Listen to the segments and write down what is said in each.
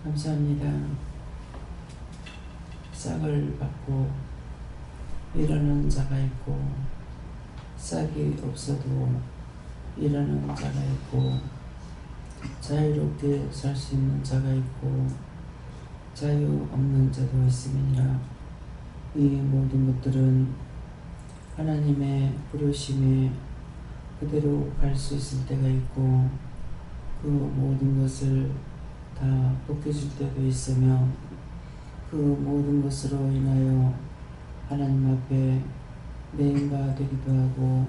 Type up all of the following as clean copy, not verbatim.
감사합니다. 싹을 받고 일하는 자가 있고, 싹이 없어도 일하는 자가 있고, 자유롭게 살 수 있는 자가 있고, 자유 없는 자도 있음이니라. 이 모든 것들은 하나님의 부르심에 그대로 갈 수 있을 때가 있고, 그 모든 것을 다 벗겨줄 때도 있으며, 그 모든 것으로 인하여 하나님 앞에 매인바 되기도 하고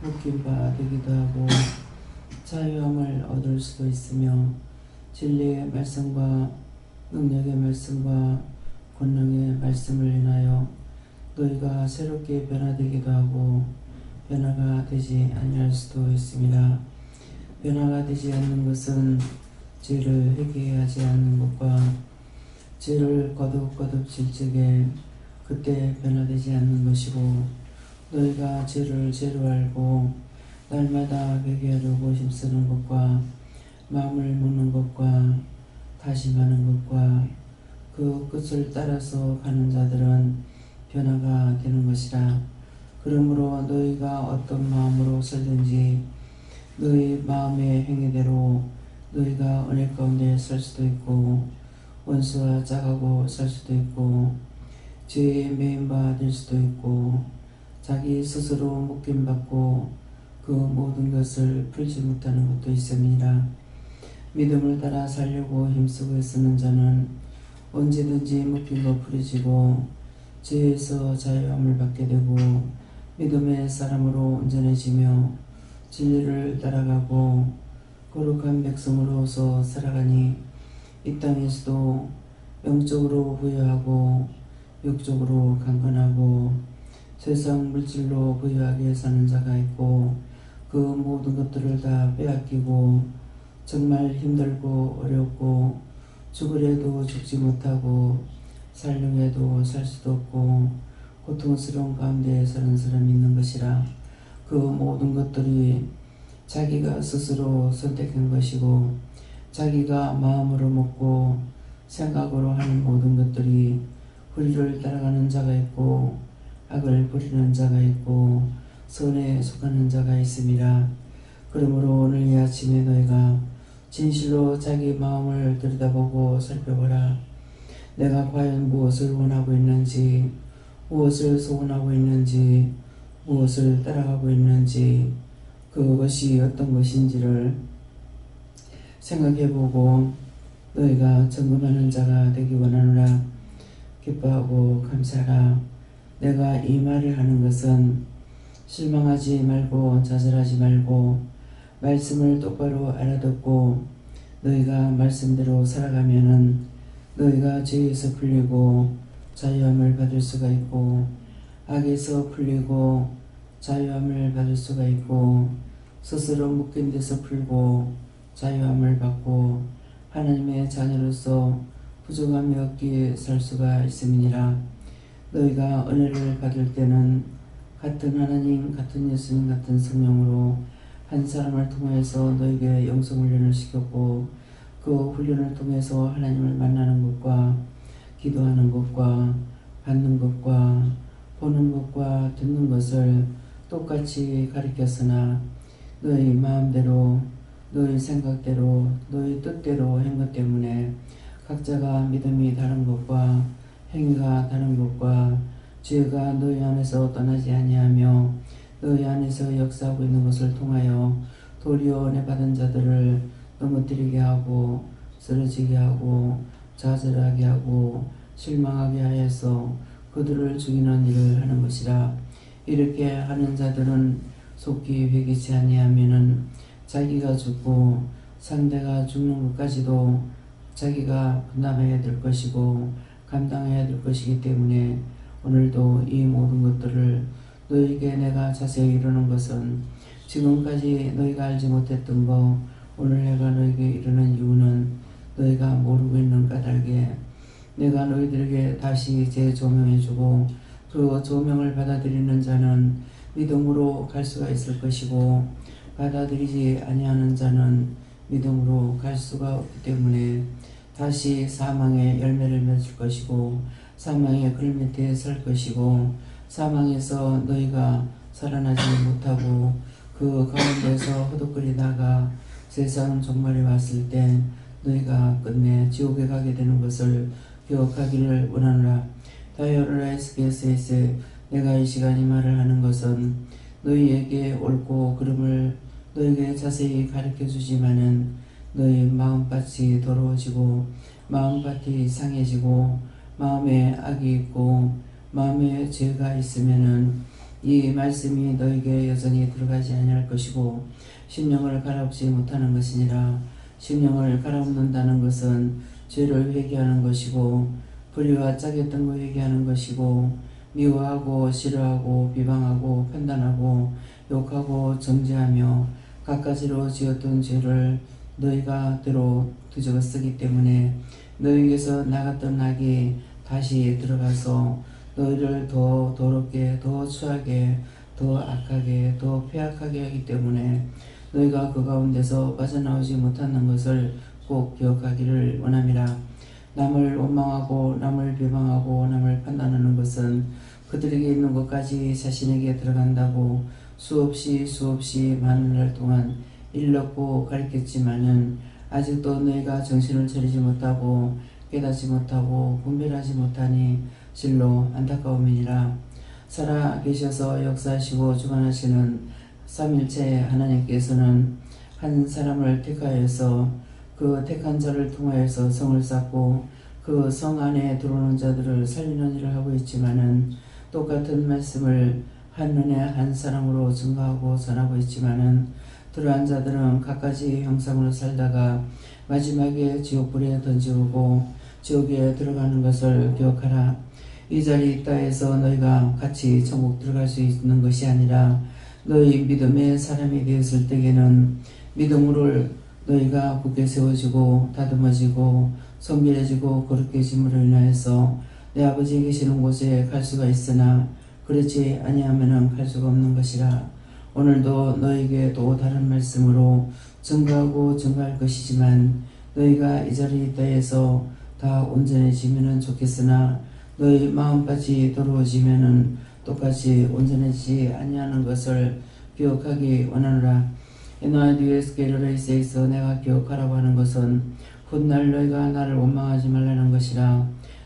묶임바 되기도 하고 자유함을 얻을 수도 있으며, 진리의 말씀과 능력의 말씀과 권능의 말씀을 인하여 너희가 새롭게 변화되기도 하고 변화가 되지 아니할 수도 있습니다. 변화가 되지 않는 것은 죄를 회개하지 않는 것과 죄를 거듭거듭 질 적에 그때 변화되지 않는 것이고, 너희가 죄를 죄로 알고 날마다 회개하려고 힘쓰는 것과 마음을 먹는 것과 다짐하는 것과 그 끝을 따라서 가는 자들은 변화가 되는 것이라. 그러므로 너희가 어떤 마음으로 살든지 너희 마음의 행위대로 너희가 은혜 가운데 살 수도 있고, 원수와 짝하고 살 수도 있고, 죄에 매인바 될 수도 있고, 자기 스스로 묶임받고 그 모든 것을 풀지 못하는 것도 있음이니라. 믿음을 따라 살려고 힘쓰고 애쓰는 자는 언제든지 묶임과 풀어지고 죄에서 자유함을 받게 되고 믿음의 사람으로 온전해지며 진리를 따라가고 거룩한 백성으로서 살아가니, 이 땅에서도 영적으로 부유하고 육적으로 강건하고 세상 물질로 부유하게 사는 자가 있고, 그 모든 것들을 다 빼앗기고 정말 힘들고 어렵고 죽으려도 죽지 못하고 살려해도 살 수도 없고 고통스러운 가운데 사는 사람이 있는 것이라. 그 모든 것들이 자기가 스스로 선택한 것이고, 자기가 마음으로 먹고 생각으로 하는 모든 것들이 불의를 따라가는 자가 있고 악을 부리는 자가 있고 선에 속하는 자가 있음이라. 그러므로 오늘 이 아침에 너희가 진실로 자기 마음을 들여다보고 살펴보라. 내가 과연 무엇을 원하고 있는지, 무엇을 소원하고 있는지, 무엇을 따라가고 있는지, 그것이 어떤 것인지를 생각해보고 너희가 점검하는 자가 되기 원하노라. 기뻐하고 감사하라. 내가 이 말을 하는 것은 실망하지 말고 좌절하지 말고 말씀을 똑바로 알아듣고 너희가 말씀대로 살아가면은 너희가 죄에서 풀리고 자유함을 받을 수가 있고, 악에서 풀리고 자유함을 받을 수가 있고, 스스로 묶인 데서 풀고 자유함을 받고 하나님의 자녀로서 부족함이 없기에 살 수가 있음이니라. 너희가 은혜를 받을 때는 같은 하나님, 같은 예수님, 같은 성령으로 한 사람을 통해서 너에게 영성훈련을 시켰고, 그 훈련을 통해서 하나님을 만나는 것과 기도하는 것과 받는 것과 보는 것과 듣는 것을 똑같이 가르쳤으나 너희 마음대로, 너희 생각대로, 너희 뜻대로 한 것 때문에 각자가 믿음이 다른 것과 행위가 다른 것과 죄가 너희 안에서 떠나지 아니하며 너희 안에서 역사하고 있는 것을 통하여 도리어 은혜 받은 자들을 넘어뜨리게 하고 쓰러지게 하고 좌절하게 하고 실망하게 하여서 그들을 죽이는 일을 하는 것이라. 이렇게 하는 자들은 속히 회개치 아니하면은 자기가 죽고 상대가 죽는 것까지도 자기가 분담해야 될 것이고 감당해야 될 것이기 때문에, 오늘도 이 모든 것들을 너희에게 내가 자세히 이루는 것은 지금까지 너희가 알지 못했던 거 오늘 내가 너희에게 이루는 이유는 너희가 모르고 있는 까닭에 내가 너희들에게 다시 재조명해주고 그 조명을 받아들이는 자는 믿음으로 갈 수가 있을 것이고 받아들이지 아니하는 자는 믿음으로 갈 수가 없기 때문에 다시 사망의 열매를 맺을 것이고 사망의 글 밑에 설 것이고 사망에서 너희가 살아나지 못하고 그 가운데서 허덕거리다가 세상 종말이 왔을 때 너희가 끝내 지옥에 가게 되는 것을 기억하기를 원하노라. 다이어라 에스게세이스 내가 이 시간 이 말을 하는 것은 너희에게 옳고 그름을 너희에게 자세히 가르쳐주지만은 너희 마음밭이 더러워지고 마음밭이 상해지고 마음에 악이 있고 마음에 죄가 있으면은 이 말씀이 너에게 여전히 들어가지 아니할 것이고 심령을 갈아엎지 못하는 것이니라. 심령을 갈아엎는다는 것은 죄를 회개하는 것이고 불의와 짜겠던 거 회개하는 것이고 미워하고 싫어하고 비방하고 판단하고 욕하고 정죄하며 갖가지로 지었던 죄를 너희가 대로 뒤집어 쓰기 때문에 너희에게서 나갔던 악이 다시 들어가서 너희를 더 더럽게 더 추하게 더 악하게 더 폐악하게 하기 때문에 너희가 그 가운데서 빠져나오지 못하는 것을 꼭 기억하기를 원함이라. 남을 원망하고 남을 비방하고 남을 판단하는 것은 그들에게 있는 것까지 자신에게 들어간다고 수없이 많은 날 동안 일렀고 가르쳤지만은 아직도 너희가 정신을 차리지 못하고 깨닫지 못하고 분별하지 못하니 실로 안타까움이니라. 살아계셔서 역사하시고 주관하시는 삼일체 하나님께서는 한 사람을 택하여서 그 택한 자를 통하여서 성을 쌓고 그 성 안에 들어오는 자들을 살리는 일을 하고 있지만은 똑같은 말씀을 한눈에 한 사람으로 증거하고 전하고 있지만은 들어간 자들은 갖가지 형상으로 살다가 마지막에 지옥불에 던지고 지옥에 들어가는 것을 기억하라. 이 자리에 있다 해서 너희가 같이 천국 들어갈 수 있는 것이 아니라 너희 믿음의 사람이 되었을 때에는 믿음으로 너희가 굳게 세워지고 다듬어지고 성결해지고 거룩해짐으로 인하여서 내 아버지 계시는 곳에 갈 수가 있으나 그렇지 아니하면은 갈 수가 없는 것이라. 오늘도 너희에게 또 다른 말씀으로 증거하고 증거할 것이지만 너희가 이 자리에 있다 해서 다 온전해지면은 좋겠으나 너희 마음까지 더러워지면은 똑같이 온전해지지 아니하는 것을 기억하기 원하노라. 이나 디에스케르레이스에서 내가 기억하라고 하는 것은 훗날 너희가 나를 원망하지 말라는 것이라.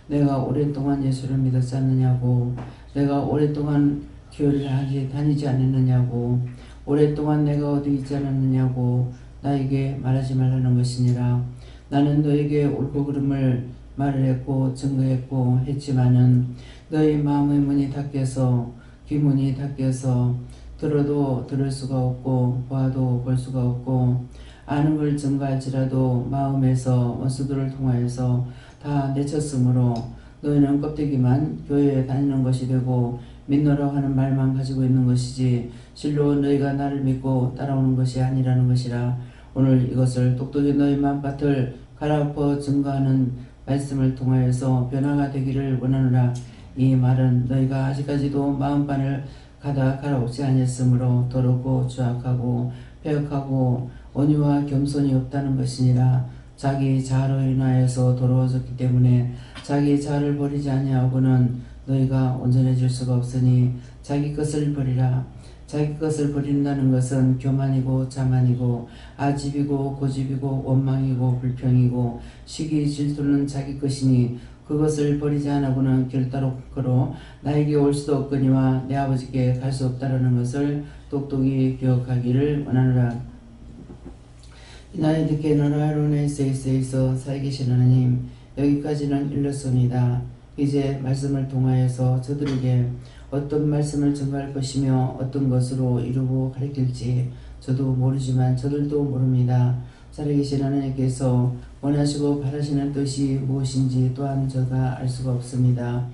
내가 오랫동안 예수를 믿었지 않느냐고, 내가 오랫동안 교회를 다니지 않았느냐고, 오랫동안 내가 어디 있지 않았느냐고 나에게 말하지 말라는 것이니라. 나는 너에게 옳고 그름을 말을 했고 증거했고 했지만은 너희 마음의 문이 닫혀서 귀문이 닫혀서 들어도 들을 수가 없고 봐도 볼 수가 없고 아는 걸 증거할지라도 마음에서 원수들을 통하여서 다 내쳤으므로 너희는 껍데기만 교회에 다니는 것이 되고 믿노라고 하는 말만 가지고 있는 것이지 실로 너희가 나를 믿고 따라오는 것이 아니라는 것이라. 오늘 이것을 똑똑히 너희 마음밭을 갈아엎어 증거하는 말씀을 통하여서 변화가 되기를 원하노라. 이 말은 너희가 아직까지도 마음반을 갈아엎지 아니했으므로 더럽고 추악하고 폐역하고 온유와 겸손이 없다는 것이니라. 자기 자아로 인하여서 더러워졌기 때문에 자기 자아를 버리지 아니하고는 너희가 온전해질 수가 없으니 자기 것을 버리라. 자기 것을 버린다는 것은 교만이고 자만이고 아집이고 고집이고 원망이고 불평이고 시기 질투는 자기 것이니 그것을 버리지 않고는 결단코 나에게 올 수도 없거니와 내 아버지께 갈 수 없다라는 것을 똑똑히 기억하기를 원하노라. 나의 듣게 너라 로네세이스에서 살계신 하나님, 여기까지는 일렀습니다. 이제 말씀을 통하여서 저들에게 어떤 말씀을 증거할 것이며 어떤 것으로 이루고 가르칠지 저도 모르지만 저들도 모릅니다. 살아계신 하나님께서 원하시고 바라시는 뜻이 무엇인지 또한 저가 알 수가 없습니다.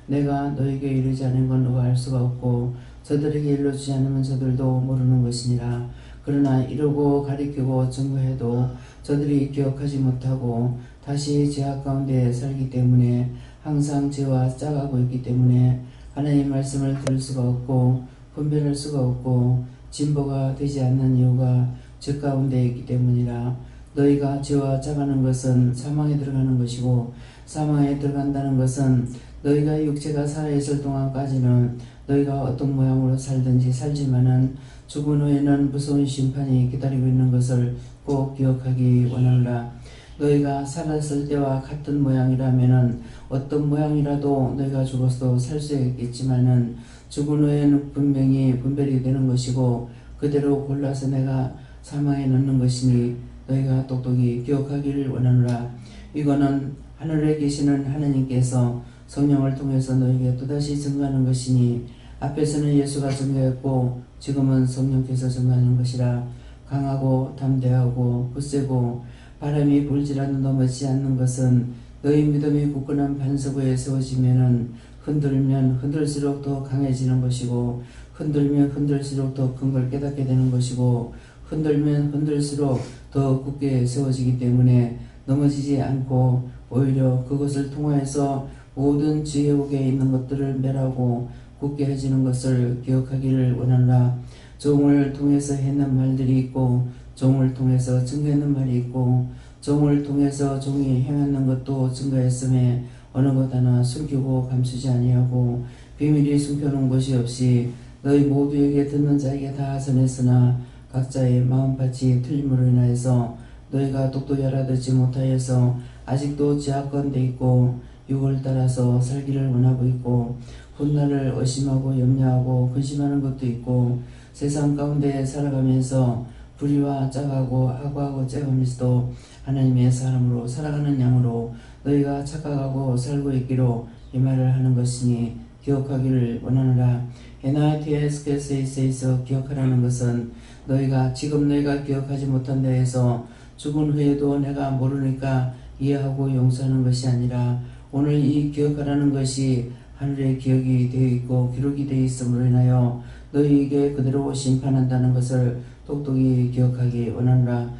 내가 너에게 이르지 않은 건 너가 알 수가 없고 저들에게 일러주지 않으면 저들도 모르는 것이니라. 그러나 이루고 가리키고 증거해도 저들이 기억하지 못하고 다시 죄악 가운데 살기 때문에 항상 죄와 짜가고 있기 때문에 하나님 말씀을 들을 수가 없고 분별할 수가 없고 진보가 되지 않는 이유가 죄 가운데 있기 때문이라. 너희가 죄와 짜가는 것은 사망에 들어가는 것이고 사망에 들어간다는 것은 너희가 육체가 살아있을 동안까지는 너희가 어떤 모양으로 살든지 살지만은 죽은 후에는 무서운 심판이 기다리고 있는 것을 꼭 기억하기 원하노라. 너희가 살았을 때와 같은 모양이라면은 어떤 모양이라도 너희가 죽어서도 살 수 있겠지만은 죽은 후에는 분명히 분별이 되는 것이고 그대로 골라서 내가 사망에 넣는 것이니 너희가 똑똑히 기억하기를 원하노라. 이거는 하늘에 계시는 하나님께서 성령을 통해서 너희에게 또다시 증거하는 것이니 앞에서는 예수가 증거했고 지금은 성령께서 증거하는 것이라. 강하고 담대하고 굳세고 바람이 불지라도 넘어지지 않는 것은 너희 믿음이 굳건한 반석 위에 세워지면은 흔들면 흔들수록 더 강해지는 것이고 흔들면 흔들수록 더 큰 걸 깨닫게 되는 것이고 흔들면 흔들수록 더 굳게 세워지기 때문에 넘어지지 않고 오히려 그것을 통하여서 모든 지혜옥에 있는 것들을 멸하고 굳게 해지는 것을 기억하기를 원하노라. 종을 통해서 했는 말들이 있고 종을 통해서 증거했는 말이 있고 종을 통해서 종이 행하는 것도 증거했음에 어느 것 하나 숨기고 감추지 아니하고 비밀이 숨겨놓은 것이 없이 너희 모두에게 듣는 자에게 다 전했으나 각자의 마음밭이 틀림으로 인하여서 너희가 똑똑히 알아듣지 못하여서 아직도 제약건돼 있고 육을 따라서 살기를 원하고 있고 훗날을 의심하고 염려하고 근심하는 것도 있고 세상 가운데 살아가면서 불의와 짜가고 악하고 째가면서도 하나님의 사람으로 살아가는 양으로 너희가 착각하고 살고 있기로 이 말을 하는 것이니 기억하기를 원하노라. NITSKS에서 기억하라는 것은 너희가 지금 너희가 기억하지 못한 데에서 죽은 후에도 내가 모르니까 이해하고 용서하는 것이 아니라 오늘 이 기억하라는 것이 하늘에 기억이 되어 있고 기록이 되어 있음으로 인하여 너희에게 그대로 심판한다는 것을 똑똑히 기억하기 원하노라.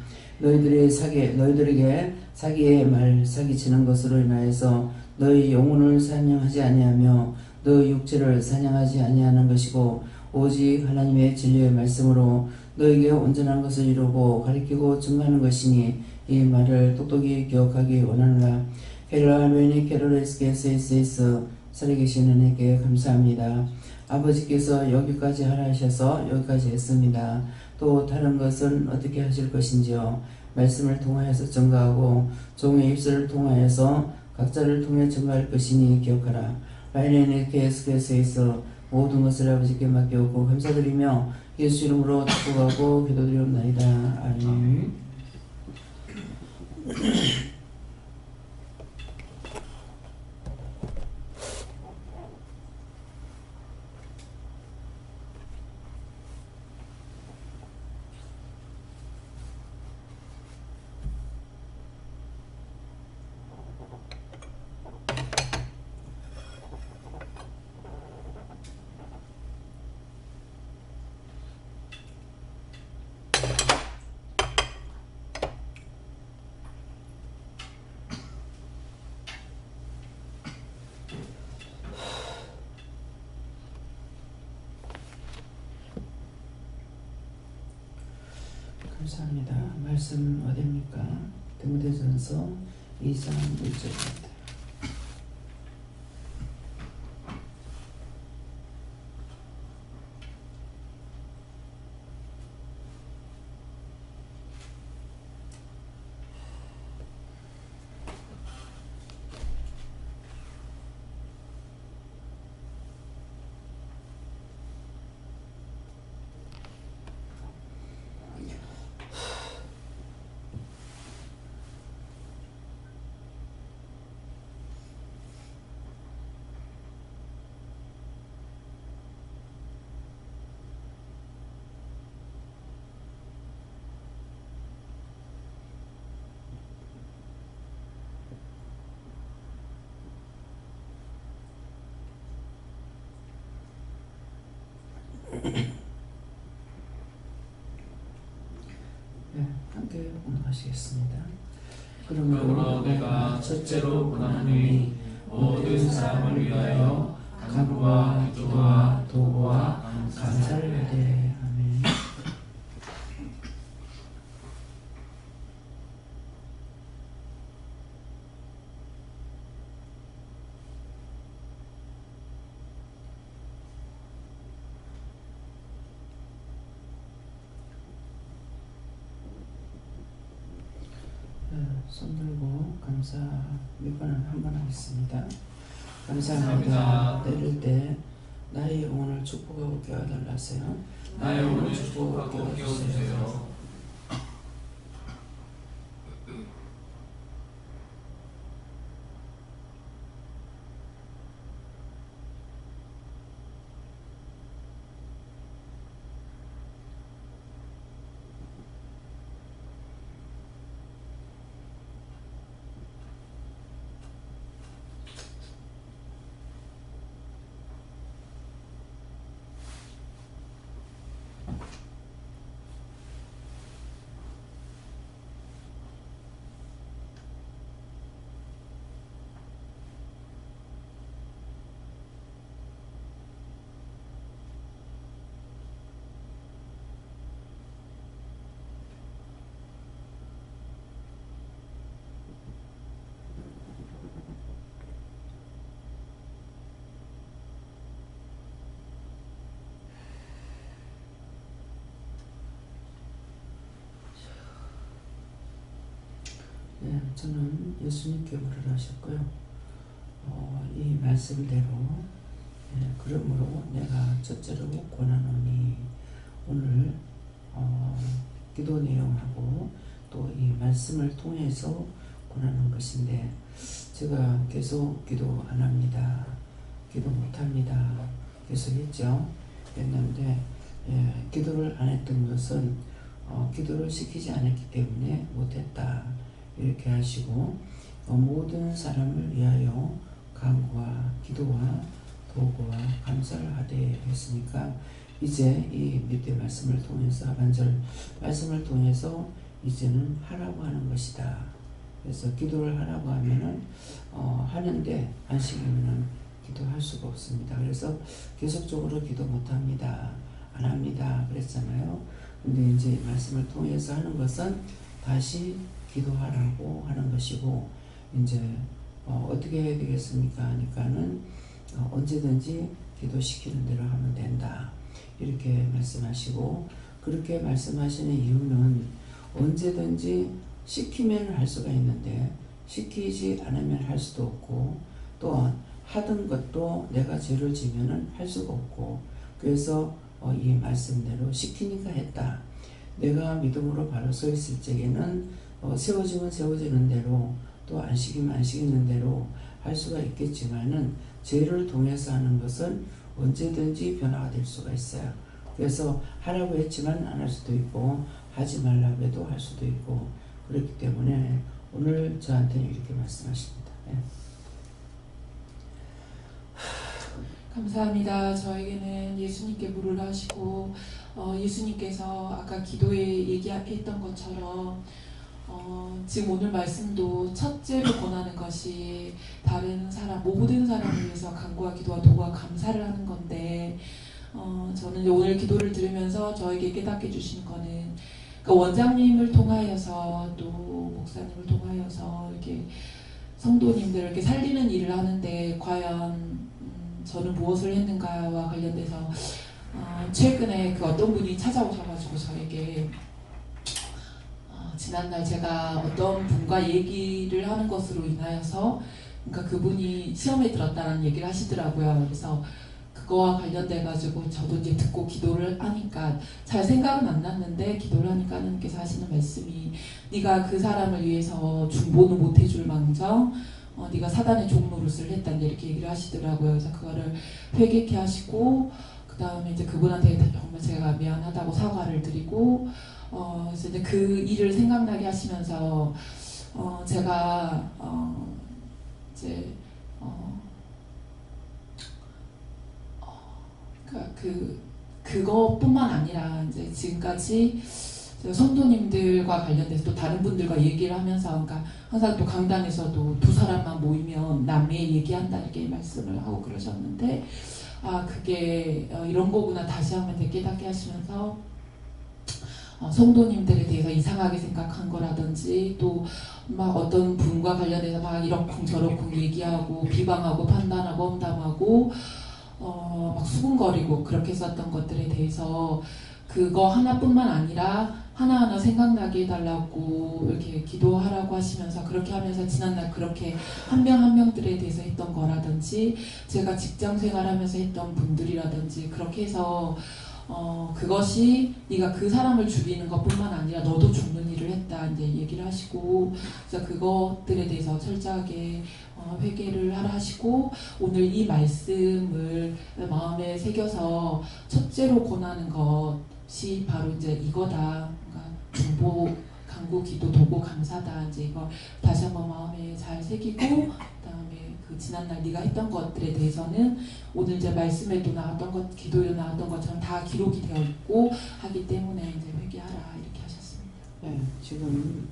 너희들에게 사기의 말 사기치는 것으로 인하여서 너희 영혼을 사냥하지 아니하며 너희 육체를 사냥하지 아니하는 것이고 오직 하나님의 진리의 말씀으로 너희에게 온전한 것을 이루고 가리키고 증거하는 것이니 이 말을 똑똑히 기억하기 원하노라. 헬라메니 케로레스케스에스 살아계신 은혜께 감사합니다. 아버지께서 여기까지 하라 하셔서 여기까지 했습니다. 또 다른 것은 어떻게 하실 것인지요. 말씀을 통하여서 증거하고 종의 입술을 통하여서 각자를 통해 증거할 것이니 기억하라. 라인에 계속해서 모든 것을 아버지께 맡겨오고 감사드리며 예수 이름으로 축복하고 기도드리옵나이다. 아멘. 감사합니다. 말씀 어디입니까? 디모데전서 2장 1절입니다. 네, 함께 공부하시겠습니다. 그러므로 내가 첫째로 권하노니 모든 사람을 위하여 간구와 기도와 도구와 감사를 하되. 아멘. 손 들고 감사 몇 번은 한 번 하겠습니다. 감사합니다. 내릴 때 나의 영혼을 축복하고 깨워달라 하세요. 나의 영혼을 축복하고 깨워주세요. 네, 저는 예수님께 물을 하셨고요. 이 말씀대로 그러므로 내가 첫째로 권하노니 오늘 기도 내용하고 또 이 말씀을 통해서 권하는 것인데 제가 계속 기도 안 합니다. 기도 못 합니다. 계속 했는데 기도를 안 했던 것은 기도를 시키지 않았기 때문에 못했다. 이렇게 하시고 모든 사람을 위하여 간구와 기도와 도구와 감사를 하되 했으니까 이제 이 밑에 말씀을 통해서 하반절 말씀을 통해서 이제는 하라고 하는 것이다. 그래서 기도를 하라고 하면은 하는데 안 시키면은 기도할 수가 없습니다. 그래서 계속적으로 기도 못 합니다. 안 합니다. 그랬잖아요. 근데 이제 말씀을 통해서 하는 것은 다시 기도하라고 하는 것이고 이제 어떻게 해야 되겠습니까? 하니까는 언제든지 기도시키는 대로 하면 된다. 이렇게 말씀하시고 그렇게 말씀하시는 이유는 언제든지 시키면 할 수가 있는데 시키지 않으면 할 수도 없고 또 하던 것도 내가 죄를 지면은 할 수가 없고 그래서 이 말씀대로 시키니까 했다. 내가 믿음으로 바로 서 있을 적에는 세워지면 세워지는 대로 또 안 시키면 안 시키는 대로 할 수가 있겠지만은 죄를 통해서 하는 것은 언제든지 변화가 될 수가 있어요. 그래서 하라고 했지만 안 할 수도 있고 하지 말라고 해도 할 수도 있고 그렇기 때문에 오늘 저한테는 이렇게 말씀하십니다. 네. 감사합니다. 저에게는 예수님께 물을 하시고 예수님께서 아까 기도에 얘기했던 것처럼 지금 오늘 말씀도 첫째로 권하는 것이 다른 사람, 모든 사람을 위해서 간구와 기도와 도구와 감사를 하는 건데 저는 오늘 기도를 들으면서 저에게 깨닫게 주신 거는 그러니까 원장님을 통하여서 또 목사님을 통하여서 이렇게 성도님들을 이렇게 살리는 일을 하는데 과연 저는 무엇을 했는가와 관련돼서 최근에 그 어떤 분이 찾아오셔가지고 저에게 지난날 제가 어떤 분과 얘기를 하는 것으로 인하여서 그러니까 그분이 시험에 들었다는 얘기를 하시더라고요. 그래서 그거와 관련돼가지고 저도 이제 듣고 기도를 하니까 잘 생각은 안 났는데 기도를 하니까 하나님께서 하시는 말씀이 네가 그 사람을 위해서 중보는 못 해줄 망정 네가 사단의 종노릇을 했다는데 이렇게 얘기를 하시더라고요. 그래서 그거를 회개케 하시고 그 다음에 이제 그분한테 정말 제가 미안하다고 사과를 드리고 그래서 이제 그 일을 생각나게 하시면서 제가 이제 그것뿐만 아니라 이제 지금까지 성도님들과 관련돼서 또 다른 분들과 얘기를 하면서 그러니까 항상 또 강단에서도 두 사람만 모이면 남매 얘기한다 이렇게 말씀을 하고 그러셨는데 그게 이런 거구나 다시 한번 깨닫게 하시면서 성도님들에 대해서 이상하게 생각한 거라든지 또 막 어떤 분과 관련해서 막 이렇쿵 저렇쿵 얘기하고 비방하고 판단하고 험담하고 막 수군거리고 그렇게 썼던 것들에 대해서 그거 하나뿐만 아니라 하나하나 생각나게 해달라고 이렇게 기도하라고 하시면서 그렇게 하면서 지난날 그렇게 한 명 한 명들에 대해서 했던 거라든지 제가 직장 생활하면서 했던 분들이라든지 그렇게 해서 그것이 네가 그 사람을 죽이는 것뿐만 아니라 너도 죽는 일을 했다 이제 얘기를 하시고 그래서 그것들에 대해서 철저하게 회개를 하라 하시고 오늘 이 말씀을 마음에 새겨서 첫째로 권하는 것이 바로 이제 이거다. 그러니까 중보, 간구, 기도, 도고, 감사다. 이제 이거 다시 한번 마음에 잘 새기고 그다음에 그 지난날 네가 했던 것들에 대해서는 오늘 이제 말씀에도 나왔던 것, 기도에도 나왔던 것처럼 다 기록이 되어 있고 하기 때문에 이제 회개하라 이렇게 하셨습니다. 네, 지금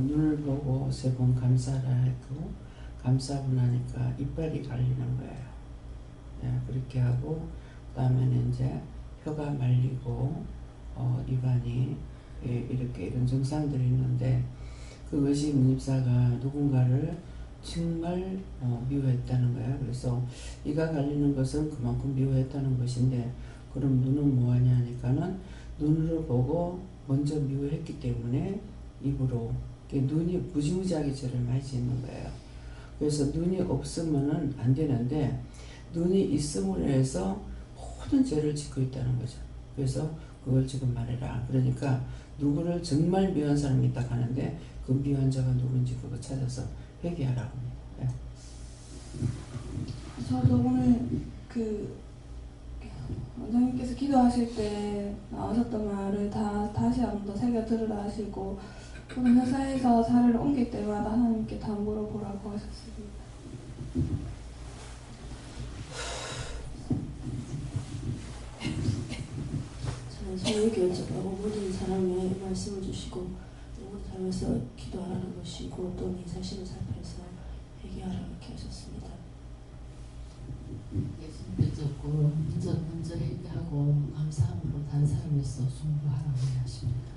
눈을 보고 3번 감사를 했고 감사하고 나니까 이빨이 갈리는 거예요. 네, 그렇게 하고 그다음에는 이제 혀가 말리고 입안이 이렇게 이런 증상들이 있는데 그것이 문집사가 누군가를 정말 미워했다는 거야. 그래서 이가 갈리는 것은 그만큼 미워했다는 것인데 그럼 눈은 뭐하냐 하니까는 눈으로 보고 먼저 미워했기 때문에 입으로 눈이 무지무지하게 죄를 많이 짓는 거예요. 그래서 눈이 없으면은 안 되는데 눈이 있음으로 해서 모든 죄를 짓고 있다는 거죠. 그래서 그걸 지금 말해라. 그러니까 누구를 정말 미워한 사람이 있다 하는데 그 미워한 자가 누군지 그거 찾아서 회개하라고 합니다. 네. 저도 오늘 그 원장님께서 기도하실 때 나오셨던 말을 다시 한번 더 새겨 들으라 하시고 오늘 회사에서 자리를 옮길 때마다 하나님께 다 물어보라고 하셨습니다. 저는 소유결정하고 모든 사람의 말씀을 주시고 모든 삶에서 기도하라는 것이고 또 네 자신을 살펴서 회개하라 이렇게 하셨습니다. 예수님 뵙고 먼저 회개하고 감사함으로 다른 사람에서 송구하라고 하십니다.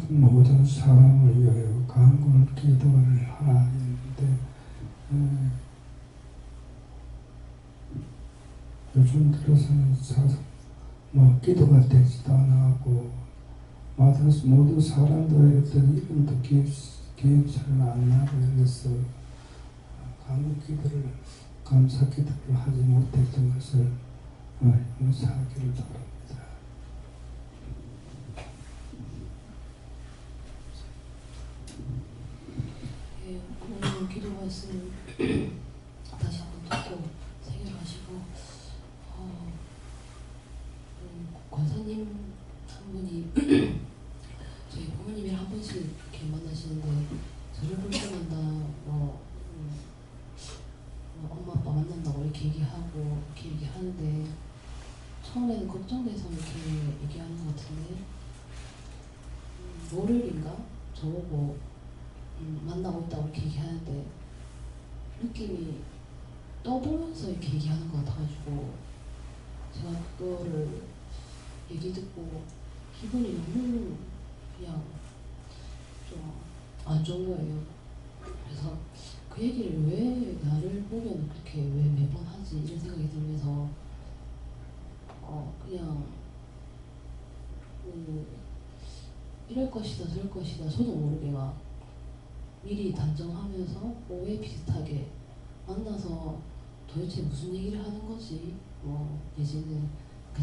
모든 사람을 위하여 간구를 기도를 하라 했는데 요즘 들어서는 기도가 되지도 않고 모든 사람들의 어떤 이름도 기억 잘 안 나고 그래서 간구 기도를 감사 기도를 하지 못했던 것을 용서하기를 바랍니다. 오늘 기도 말씀을 다시 한번 듣고 새겨가시고 권사님 한 분이 저희 부모님이랑 한 번씩 이렇게 만나시는데 저를 볼 때마다 엄마 아빠 만난다고 이렇게 얘기하고 이렇게 얘기하는데 처음에는 걱정돼서 이렇게 얘기하는 것 같은데 월요일인가 저보고 만나고 있다고 이렇게 얘기하는데 느낌이 떠보면서 이렇게 얘기하는 것 같아가지고 제가 그거를 얘기 듣고 기분이 너무 그냥 좀 안 좋은 거예요. 그래서 그 얘기를 왜 나를 보면 그렇게 왜 매번 하지 이런 생각이 들면서 그냥 이럴 것이다 저럴 것이다 저도 모르게 막 미리 단정하면서 오해 비슷하게 만나서 도대체 무슨 얘기를 하는 거지 예전에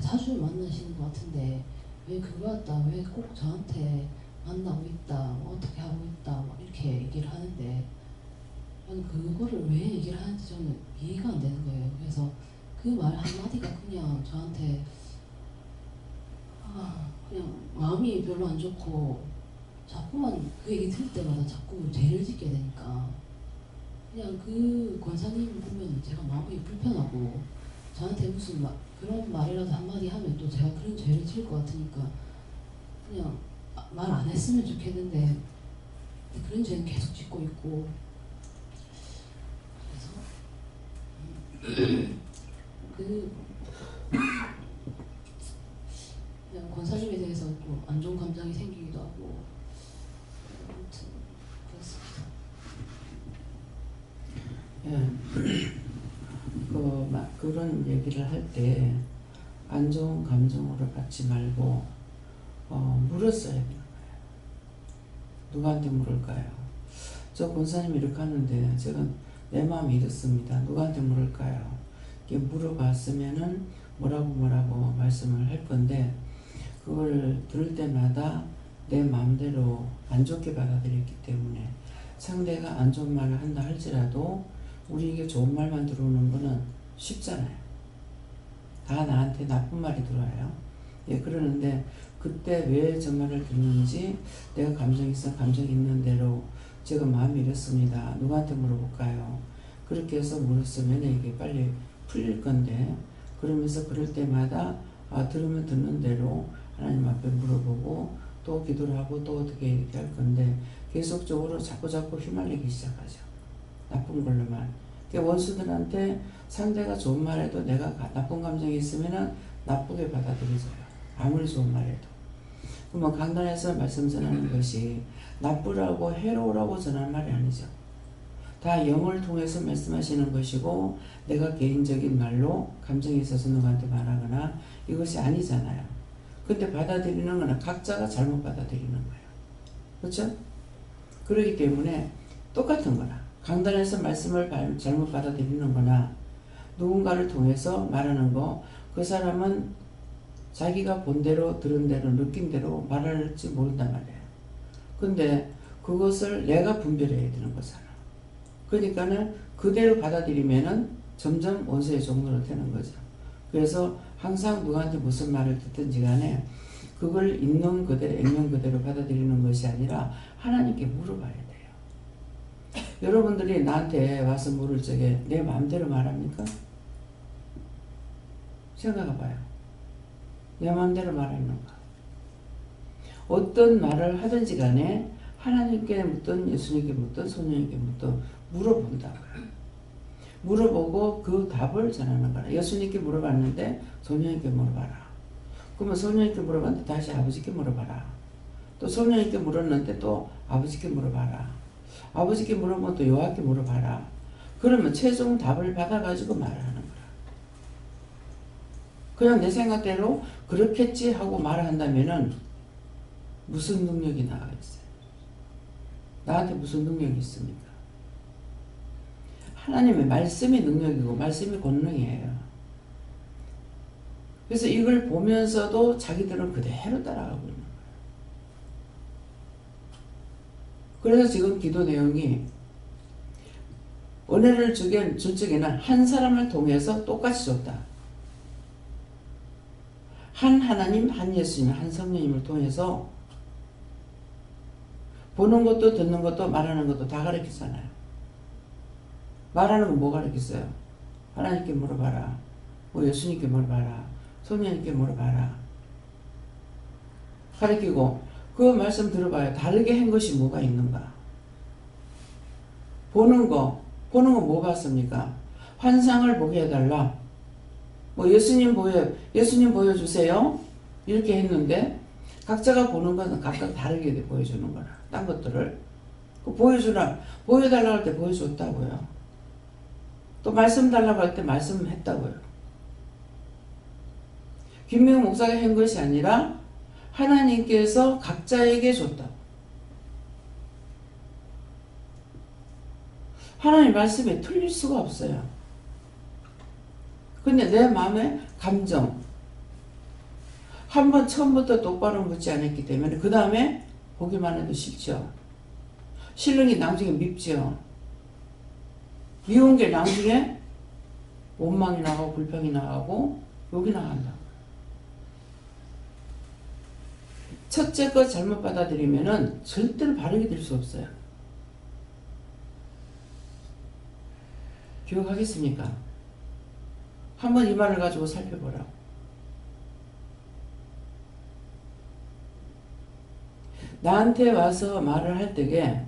자주 만나시는 것 같은데 왜 그거 같다 왜 꼭 저한테 만나고 있다 어떻게 하고 있다 막 이렇게 얘기를 하는데 저는 그거를 왜 얘기를 하는지 저는 이해가 안 되는 거예요. 그래서 그 말 한마디가 그냥 저한테 그냥 마음이 별로 안 좋고 자꾸만 그 얘기 들을 때마다 자꾸 죄를 짓게 되니까 그냥 그 권사님 보면 제가 마음이 불편하고 저한테 무슨 그런 말이라도 한마디 하면 또 제가 그런 죄를 지을 것 같으니까 그냥 말 안 했으면 좋겠는데 그런 죄는 계속 짓고 있고 그래서 그냥 권사님에 대해서 좀 안 좋은 감정이 생기기도 하고 아무튼 그렇습니다. 네. 그런 얘기를 할 때 안 좋은 감정으로 받지 말고 물었어야 되는 거예요. 누구한테 물을까요? 저 권사님이 이렇게 하는데 제가 내 마음이 이렇습니다. 누구한테 물을까요? 이렇게 물어봤으면은 뭐라고 말씀을 할 건데 그걸 들을 때마다 내 마음대로 안 좋게 받아들였기 때문에 상대가 안 좋은 말을 한다 할지라도 우리에게 좋은 말만 들어오는 거는 쉽잖아요. 다 나한테 나쁜 말이 들어와요. 예, 그러는데 그때 왜 저 말을 듣는지 내가 감정이 있어 감정이 있는 대로 제가 마음이 이렇습니다. 누구한테 물어볼까요? 그렇게 해서 물었으면 이게 빨리 풀릴 건데 그러면서 그럴 때마다 들으면 듣는 대로 하나님 앞에 물어보고 또 기도를 하고 또 어떻게 이렇게 할 건데 계속적으로 자꾸 휘말리기 시작하죠. 나쁜 걸로만. 원수들한테 상대가 좋은 말해도 내가 나쁜 감정이 있으면 나쁘게 받아들여져요. 아무리 좋은 말해도. 그러면 강단에서 말씀 전하는 것이 나쁘라고 해로우라고 전하는 말이 아니죠. 다 영을 통해서 말씀하시는 것이고 내가 개인적인 말로 감정이 있어서 누구한테 말하거나 이것이 아니잖아요. 근데 받아들이는 거는 각자가 잘못 받아들이는 거예요. 그렇죠? 그렇기 때문에 똑같은 거라. 강단에서 말씀을 잘못 받아들이는 거나 누군가를 통해서 말하는 거 그 사람은 자기가 본 대로 들은 대로 느낀 대로 말할지 모른단 말이에요. 근데 그것을 내가 분별해야 되는 거잖아. 그러니까는 그대로 받아들이면은 점점 원수의 종로로 되는 거죠. 그래서 항상 누구한테 무슨 말을 듣든지 간에 그걸 있는 그대로 액면 그대로 받아들이는 것이 아니라 하나님께 물어봐야 돼요. 여러분들이 나한테 와서 물을 적에 내 마음대로 말합니까? 생각해봐요. 내 마음대로 말하는가? 어떤 말을 하든지 간에 하나님께 묻든 예수님께 묻든 성령님께 묻든 물어본다고요. 물어보고 그 답을 전하는 거라. 예수님께 물어봤는데 성령님께 물어봐라. 그러면 성령님께 물어봤는데 다시 아버지께 물어봐라. 또 성령님께 물었는데 또 아버지께 물어봐라. 아버지께 물어보면 또 여호와께 물어봐라. 그러면 최종 답을 받아가지고 말하는 거라. 그냥 내 생각대로 그렇겠지 하고 말을 한다면은 무슨 능력이 나가겠어요? 나한테 무슨 능력이 있습니까? 하나님의 말씀이 능력이고 말씀이 권능이에요. 그래서 이걸 보면서도 자기들은 그대로 따라가고 있는 거예요. 그래서 지금 기도 내용이 은혜를 줄 적에는 한 사람을 통해서 똑같이 줬다. 한 하나님, 한 예수님, 한 성령님을 통해서 보는 것도 듣는 것도 말하는 것도 다 가르치잖아요. 말하는 건 뭐 가르쳤어요? 하나님께 물어봐라. 뭐 예수님께 물어봐라. 성령님께 물어봐라. 가르치고 그 말씀 들어봐요. 다르게 한 것이 뭐가 있는가? 보는 거 뭐 봤습니까? 환상을 보게 해달라. 뭐 예수님 보여주세요. 이렇게 했는데 각자가 보는 것은 각각 다르게 보여주는 거라. 딴 것들을 보여달라고 할 때 보여줬다고요. 또 말씀 달라고 할 때 말씀했다고요. 김명훈 목사가 한 것이 아니라 하나님께서 각자에게 줬다. 하나님 말씀에 틀릴 수가 없어요. 근데 내 마음의 감정 한번 처음부터 똑바로 묻지 않았기 때문에 그 다음에 보기만 해도 싫죠. 싫은 게 나중에 밉죠. 미운 게 나중에 원망이 나가고 불평이 나가고 욕이 나간다. 첫째 거 잘못 받아들이면은 절대로 바르게 될 수 없어요. 기억하겠습니까? 한번 이 말을 가지고 살펴보라고. 나한테 와서 말을 할 때에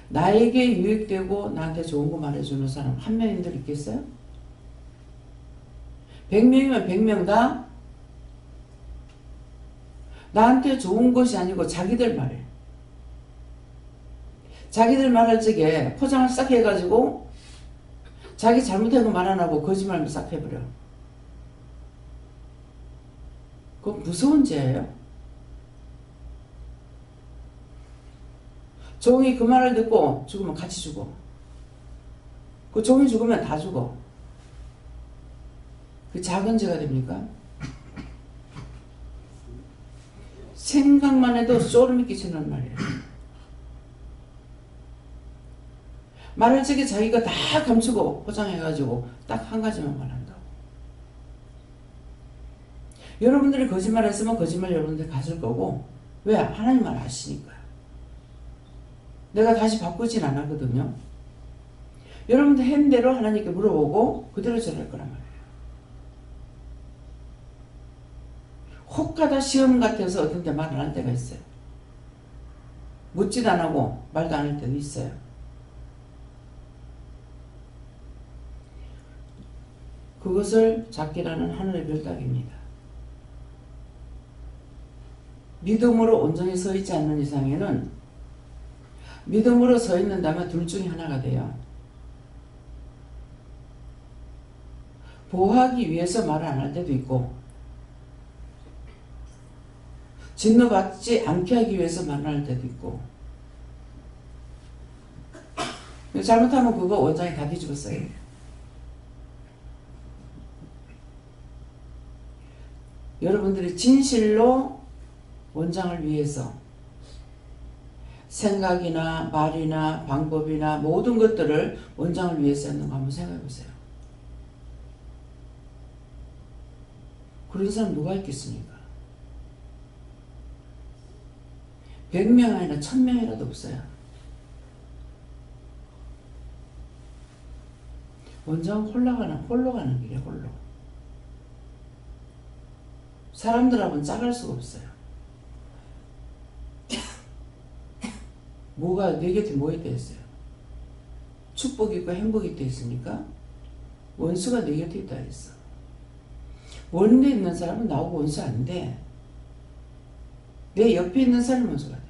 나에게 유익되고 나한테 좋은 거 말해주는 사람 한 명인들 있겠어요? 100명이면 100명 다 나한테 좋은 것이 아니고 자기들 말이에요. 자기들 말할 적에 포장을 싹 해가지고 자기 잘못한 거 말 안 하고 거짓말만 싹 해버려. 그건 무서운 죄예요. 종이 그 말을 듣고 죽으면 같이 죽어. 그 종이 죽으면 다 죽어. 그 작은 죄가 됩니까? 생각만 해도 소름이 끼치는 말이에요. 말할 적에 자기가 다 감추고 포장해가지고 딱 한 가지만 말한다고. 여러분들이 거짓말 했으면 거짓말 여러분들 가질 거고, 왜? 하나님만 아시니까요. 내가 다시 바꾸진 않았거든요. 여러분들 한 대로 하나님께 물어보고 그대로 전할 거란 말이에요. 혹하다 시험 같아서 어떤 데 말 안 할 때가 있어요. 묻지도 안 하고 말도 안 할 때도 있어요. 그것을 잡기라는 하늘의 별따기입니다. 믿음으로 온전히 서 있지 않는 이상에는 믿음으로 서 있는다면 둘 중에 하나가 돼요. 보호하기 위해서 말을 안 할 때도 있고, 진노받지 않게 하기 위해서 말을 할 때도 있고. 잘못하면 그거 원장이 다 뒤집었어요. 여러분들이 진실로 원장을 위해서 생각이나 말이나 방법이나 모든 것들을 원장을 위해서 했는 거 한번 생각해 보세요. 그런 사람 누가 있겠습니까? 100명 아니라 1000명이라도 없어요. 원장 홀로 가는 길이에요. 홀로. 사람들하고는 짝할 수가 없어요. 뭐가 내 곁에 뭐 있다 했어요? 축복이 있고 행복이 있다 했습니까? 원수가 내 곁에 있다 했어. 원래 있는 사람은 나하고 원수 안 돼. 내 옆에 있는 사람이 원수가 돼.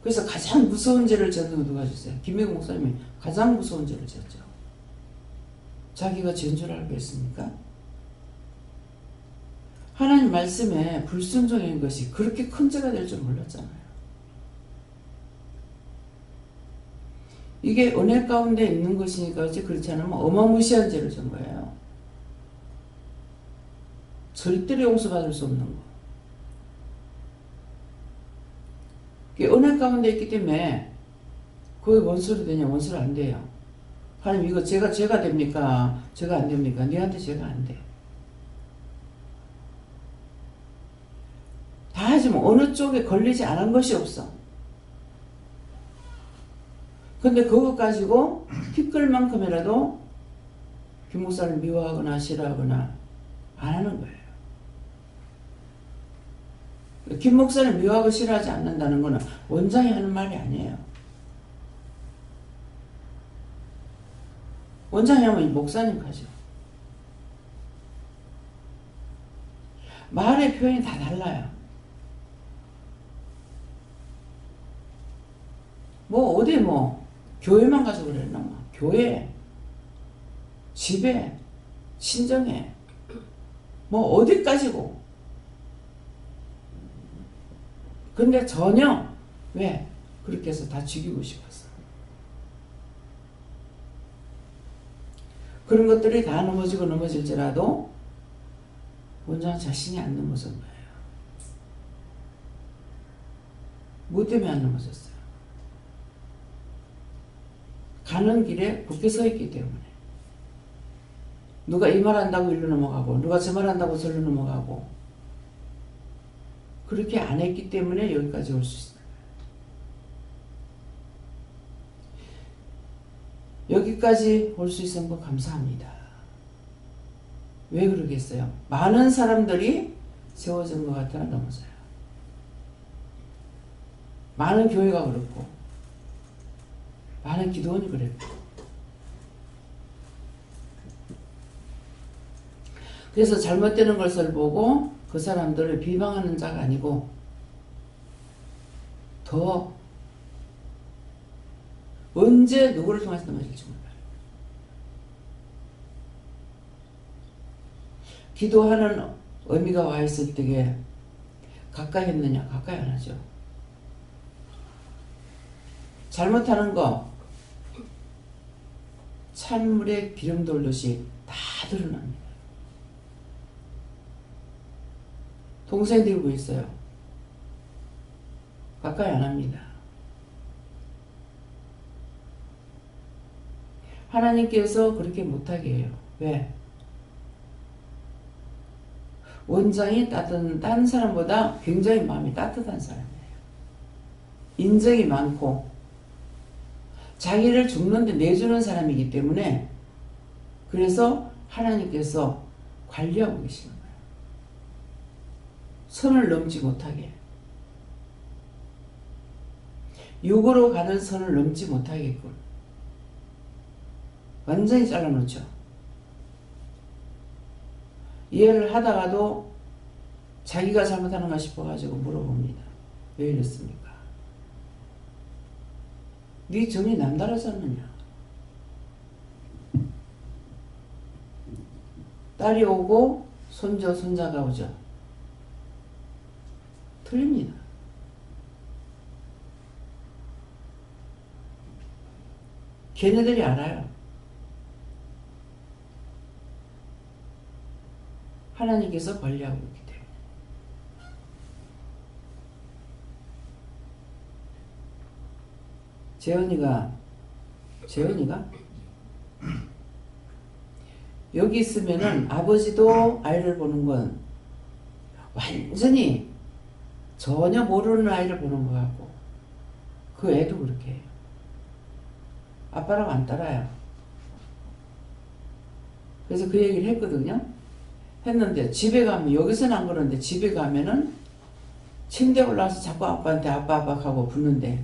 그래서 가장 무서운 죄를 지은 누가 졌어요? 김혜국 목사님이 가장 무서운 죄를 지었죠. 자기가 죄인 줄 알고 했습니까? 하나님 말씀에 불순종인 것이 그렇게 큰 죄가 될 줄 몰랐잖아요. 이게 은혜 가운데 있는 것이니까 그렇지 않으면 어마무시한 죄를 진 거예요. 절대로 용서받을 수 없는 거. 은혜 가운데 있기 때문에 그게 원수로 되냐? 원수로 안 돼요. 하나님 이거 죄가 됩니까? 죄가 안 됩니까? 너한테 죄가 안 돼. 다 하지만 어느 쪽에 걸리지 않은 것이 없어. 근데 그것 가지고 티끌만큼이라도 김 목사를 미워하거나 싫어하거나 안 하는 거예요. 김 목사를 미워하고 싫어하지 않는다는 것은 원장이 하는 말이 아니에요. 원장이 하면 목사님 가죠. 말의 표현이 다 달라요. 어디 교회만 가서 그랬나? 교회, 집에, 친정에, 어디까지고. 근데 전혀, 왜? 그렇게 해서 다 죽이고 싶었어. 그런 것들이 다 넘어지고 넘어질지라도 원장 자신이 안 넘어진 거예요. 뭐 때문에 안 넘어졌어요? 가는 길에 굳게 서 있기 때문에. 누가 이 말 한다고 일로 넘어가고 누가 저 말 한다고 저로 넘어가고 그렇게 안 했기 때문에 여기까지 올 수 있어요. 여기까지 올 수 있는 거 감사합니다. 왜 그러겠어요? 많은 사람들이 세워진 것 같아 넘어져요. 많은 교회가 그렇고 많은 기도원이 그랬고. 그래서 잘못되는 것을 보고 그 사람들을 비방하는 자가 아니고 더 언제 누구를 통해서 넘어질지 몰라요. 기도하는 의미가 와 있을 때에 가까이 했느냐? 가까이 안 하죠. 잘못하는 거 찬물에 기름 돌듯이 다 드러납니다. 동생 들고 있어요. 가까이 안 합니다. 하나님께서 그렇게 못하게 해요. 왜? 원장이 다른 사람보다 굉장히 마음이 따뜻한 사람이에요. 인정이 많고 자기를 죽는데 내주는 사람이기 때문에 그래서 하나님께서 관리하고 계시는 거예요. 선을 넘지 못하게. 육으로 가는 선을 넘지 못하게끔 완전히 잘라놓죠. 이해를 하다가도 자기가 잘못하는가 싶어가지고 물어봅니다. 왜 이랬습니까? 네 정이 남다르잖느냐. 딸이 오고 손자가 오죠. 틀립니다. 걔네들이 알아요. 하나님께서 관리하고 있기 때문에. 재현이가 여기 있으면은 아버지도 아이를 보는 건 완전히 전혀 모르는 아이를 보는 것 같고 그 애도 그렇게 해요. 아빠랑 안 따라요. 그래서 그 얘기를 했는데 집에 가면 여기서는 안 그러는데 집에 가면은 침대에 올라와서 자꾸 아빠한테 아빠 하고 붙는데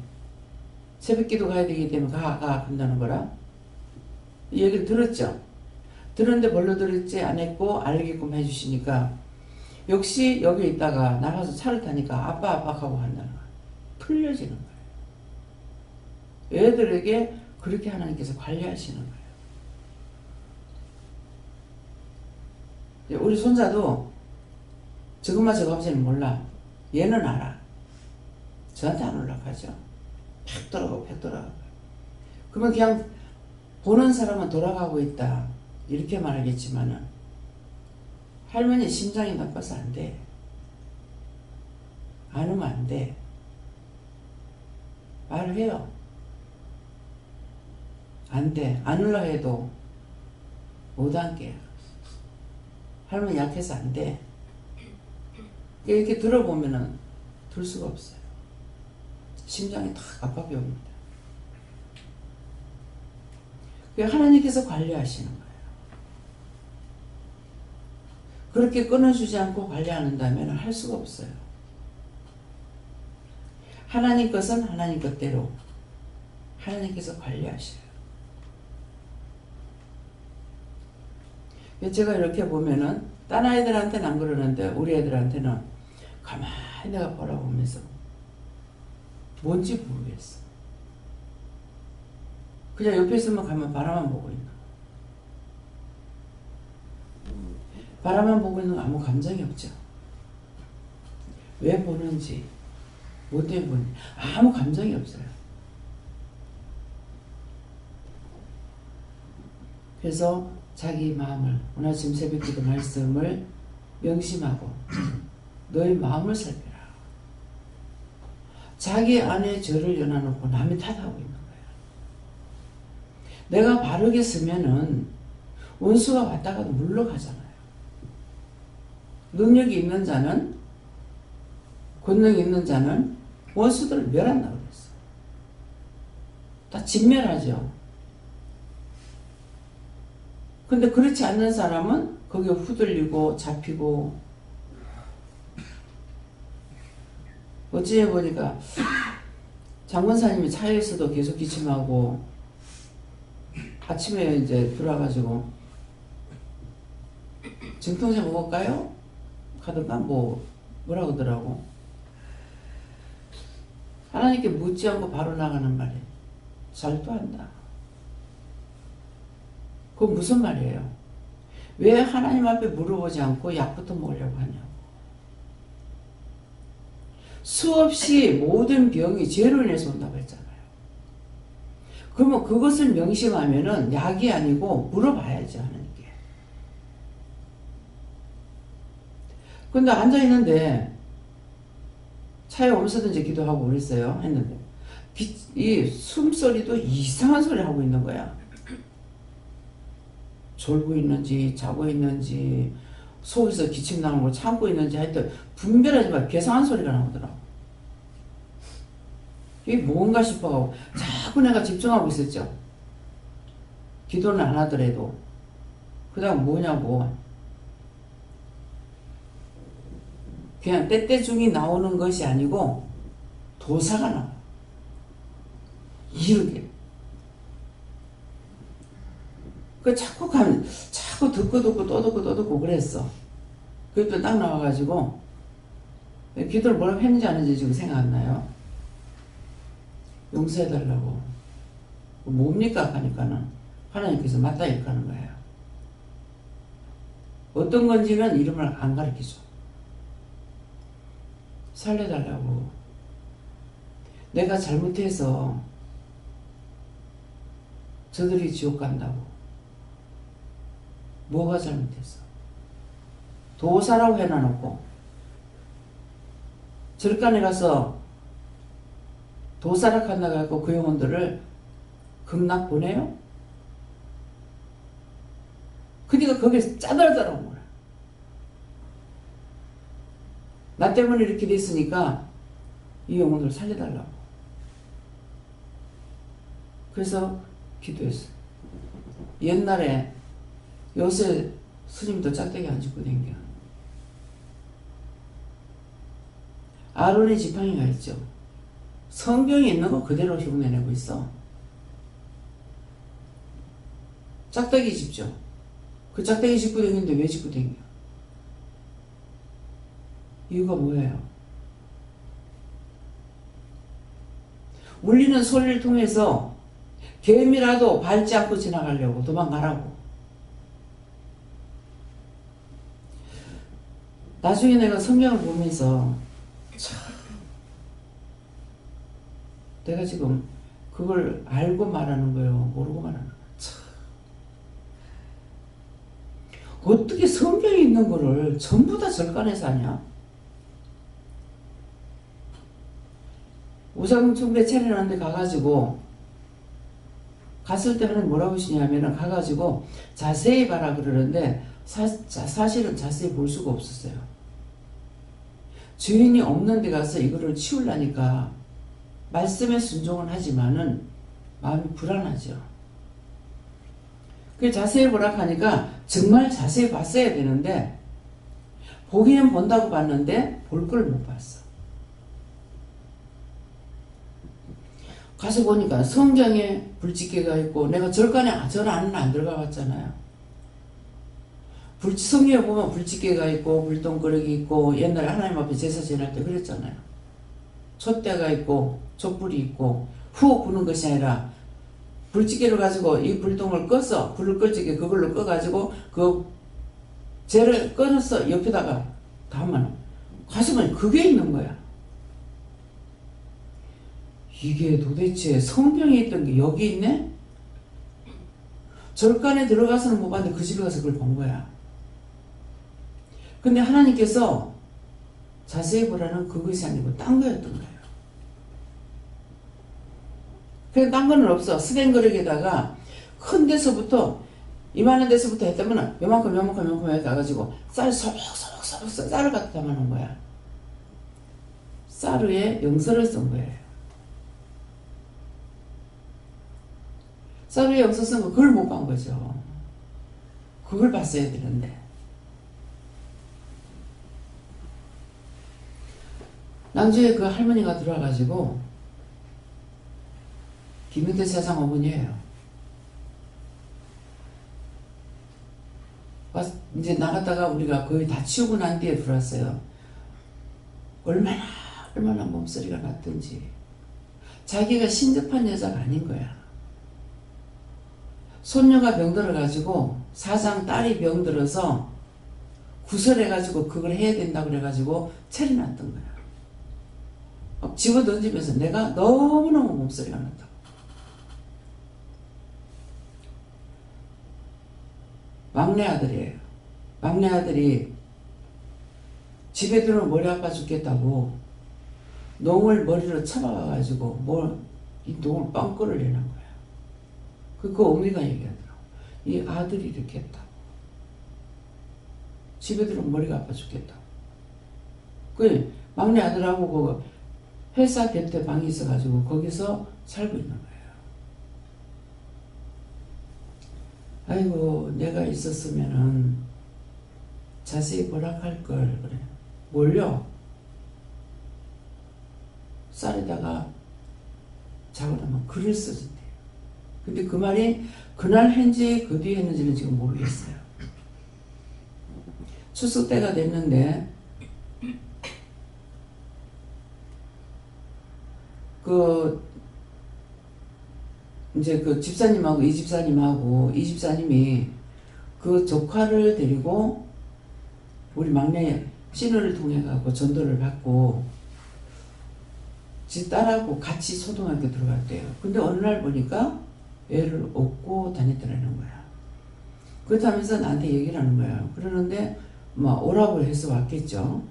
새벽기도 가야 되기 때문에 가 한다는 거라. 이 얘기를 들었죠. 들었는데 뭘로 들었지 안 했고 알게끔 해주시니까 역시 여기 있다가 나가서 차를 타니까 아빠 하고 한다는 거야. 풀려지는 거예요. 애들에게 그렇게 하나님께서 관리하시는 거예요. 우리 손자도 저것만 저거 없이는 몰라. 얘는 알아. 저한테 안 올라가죠. 팩 돌아가고. 그러면 그냥 보는 사람은 돌아가고 있다. 이렇게 말하겠지만은 할머니 심장이 나빠서 안 돼. 안 오면 안 돼. 말을 해요. 안 돼. 안 올라 해도 못 앉게. 할머니 약해서 안 돼. 이렇게 들어보면은 들 수가 없어요. 심장이 탁 압박이 옵니다. 하나님께서 관리하시는 거예요. 그렇게 끊어주지 않고 관리한다면 할 수가 없어요. 하나님 것은 하나님 것대로 하나님께서 관리하셔요. 제가 이렇게 보면은 딴 아이들한테는 안 그러는데 우리 애들한테는 가만히 내가 바라보면서 뭔지 모르겠어. 그냥 옆에 있으면 가만 바라만 보고 있는 거야. 바라만 보고 있는 거 아무 감정이 없죠. 왜 보는지 뭐 때문에 보는지 아무 감정이 없어요. 그래서 자기 마음을 오늘 아침 새벽기도 말씀을 명심하고 너의 마음을 살펴라. 자기 안에 죄를 연화놓고 남이 탓하고 있는 거예요. 내가 바르게 쓰면은 원수가 왔다가도 물러가잖아요. 능력이 있는 자는 권능이 있는 자는 원수들을 멸한다고 그랬어. 다 진멸하죠. 근데 그렇지 않는 사람은 거기에 후들리고 잡히고 어찌해 보니까 장권사님이 차에서도 계속 기침하고 아침에 이제 들어와가지고 진통제 먹을까요? 하던가 뭐라고 하더라고. 하나님께 묻지 않고 바로 나가는 말이에요. 잘도 한다. 그건 무슨 말이에요? 왜 하나님 앞에 물어보지 않고 약부터 먹으려고 하냐고. 수없이 모든 병이 죄로 인해서 온다고 했잖아요. 그러면 그것을 명심하면은 약이 아니고 물어봐야죠, 하나님께. 근데 앉아있는데 차에 오면서든지 기도하고 그랬어요. 했는데 이 숨소리도 이상한 소리 하고 있는 거야. 졸고 있는지 자고 있는지 속에서 기침 나는 걸 참고 있는지 하여튼 분별하지 마. 괴상한 소리가 나오더라고. 이게 뭔가 싶어가지고 자꾸 내가 집중하고 있었죠. 기도는 안 하더라도. 그 다음 뭐냐고. 그냥 떼떼중이 나오는 것이 아니고 도사가 나와. 이르게. 그 자꾸 듣고 또 듣고 그랬어. 그때 딱 나와가지고 기도를 뭐라고 했는지 안 했는지 지금 생각 안 나요. 용서해달라고. 뭡니까? 하니까는 하나님께서 맞다 이렇게 하는 거예요. 어떤 건지는 이름을 안 가르치죠. 살려달라고. 내가 잘못해서 저들이 지옥 간다고. 뭐가 잘못했어? 도사라고 해놔놓고 절간에 가서 도사락 한다고 해서 그 영혼들을 극락 보내요? 그러니까 거기에 짜들짜들한 거야. 나 때문에 이렇게 됐으니까 이 영혼을 살려달라고. 그래서 기도했어. 옛날에 요새 스님도 짝대기 안 짚고 댕겨. 아론의 지팡이가 있죠. 성경에 있는 거 그대로 흉내내고 있어. 짝대기 짚죠. 그 짝대기 짚고 댕기는데 왜 짚고 댕겨? 이유가 뭐예요? 울리는 소리를 통해서 개미라도 밟지 않고 지나가려고, 도망가라고. 나중에 내가 성경을 보면서 참, 내가 지금 그걸 알고 말하는 거예요? 모르고 말하는 거예요? 참. 어떻게 성경에 있는 거를 전부 다 절간해서 하냐? 우상숭배 차려놨는데 가가지고 갔을 때 하는 뭐라고 하시냐면은 가가지고 자세히 봐라 그러는데 사실은 자세히 볼 수가 없었어요. 주인이 없는 데 가서 이거를 치우려니까 말씀에 순종은 하지만은 마음이 불안하죠. 그 자세히 보라 하니까 정말 자세히 봤어야 되는데 보기는 본다고 봤는데 볼 걸 못 봤어. 가서 보니까 성경에 불집게가 있고 내가 절간에 절 안은 안 들어가 봤잖아요. 성경에 보면 불집게가 있고 불똥그릇이 있고 옛날에 하나님 앞에 제사 지낼 때 그랬잖아요. 촛대가 있고 촛불이 있고 후 부는 것이 아니라 불집게를 가지고 이 불똥을 꺼서 불을 끌 적에 그걸로 꺼가지고 그 재를 꺼내서 옆에다가 담으면 가슴에 그게 있는 거야. 이게 도대체 성경에 있던 게 여기 있네? 절간에 들어가서는 못 봤는데 그 집에 가서 그걸 본 거야. 근데 하나님께서 자세히 보라는 그것이 아니고 딴 거였던 거예요. 그냥 딴 거는 없어. 스텐 그릇에다가 큰 데서부터 이만한 데서부터 했다면 요만큼 해가지고 쌀 소록소록 쌀을 갖다 담아놓은 거야. 쌀 위에 영서를 쓴 거예요. 쌀 위에 영서 쓴 거 그걸 못 본 거죠. 그걸 봤어야 되는데. 나중에 그 할머니가 들어와가지고 김윤태 세상 어머니예요. 이제 나갔다가 우리가 거의 다 치우고 난 뒤에 들어왔어요. 얼마나 몸소리가 났던지 자기가 신접한 여자가 아닌 거야. 손녀가 병들어가지고 사장 딸이 병들어서 구설해가지고 그걸 해야 된다고 그래가지고 체리났던 거야. 막 집어던지면서 내가 너무너무 몸소리가 났다고. 막내 아들이에요. 막내 아들이 집에 들어오면 머리 아파 죽겠다고 농을 머리로 쳐박아가지고 이 농을 빵꾸를 내는 거야. 그 어머니가 얘기하더라고. 이 아들이 이렇게 했다고. 집에 들어오면 머리가 아파 죽겠다고. 그 막내 아들하고 그 회사 곁에 방이 있어가지고 거기서 살고 있는 거예요. 아이고 내가 있었으면은 자세히 허락할 걸. 그래. 뭘요? 쌀에다가 자고 나면 글을 써준대요. 근데 그 말이 그날 했는지 그 뒤에 했는지는 지금 모르겠어요. 추석 때가 됐는데 이제 그 집사님하고 이 집사님이 그 조카를 데리고 우리 막내 신우를 통해 가고 전도를 받고 지 딸하고 같이 초등학교 들어갔대요. 근데 어느 날 보니까 애를 업고 다녔더라는 거야. 그렇다면서 나한테 얘기를 하는 거야. 그러는데 막 오라고 해서 왔겠죠.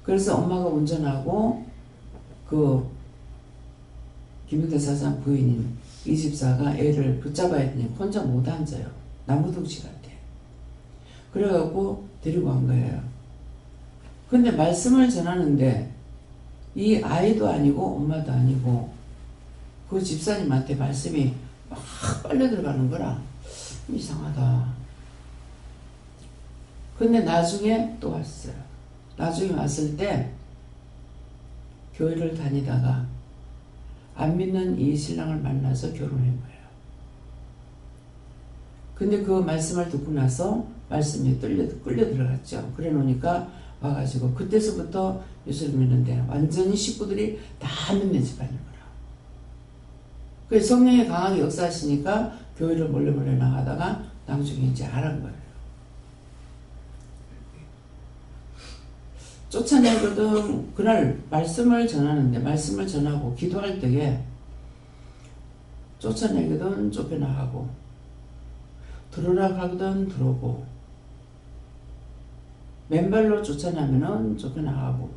그래서 엄마가 운전하고 그 김용태 사장 부인인 이 집사가 애를 붙잡아야 되니 혼자 못 앉아요. 나무둥치 같아. 그래갖고 데리고 간 거예요. 근데 말씀을 전하는데 이 아이도 아니고 엄마도 아니고 그 집사님한테 말씀이 막 빨려 들어가는 거라 이상하다. 근데 나중에 또 왔어요. 나중에 왔을 때 교회를 다니다가 안 믿는 이 신랑을 만나서 결혼한 거예요. 근데 그 말씀을 듣고 나서 말씀이 끌려 들어갔죠. 그래 놓으니까 와가지고 그때서부터 예수를 믿는데 완전히 식구들이 다 믿는 집안인 거라. 그래서 성령이 강하게 역사하시니까 교회를 몰래 나가다가 나중에 이제 알은 거예요. 쫓아내거든. 그날 말씀을 전하는데 말씀을 전하고 기도할 때에 쫓아내거든 쫓겨나가고 들어오라 하거든 들어오고 맨발로 쫓아나면은 쫓겨나가고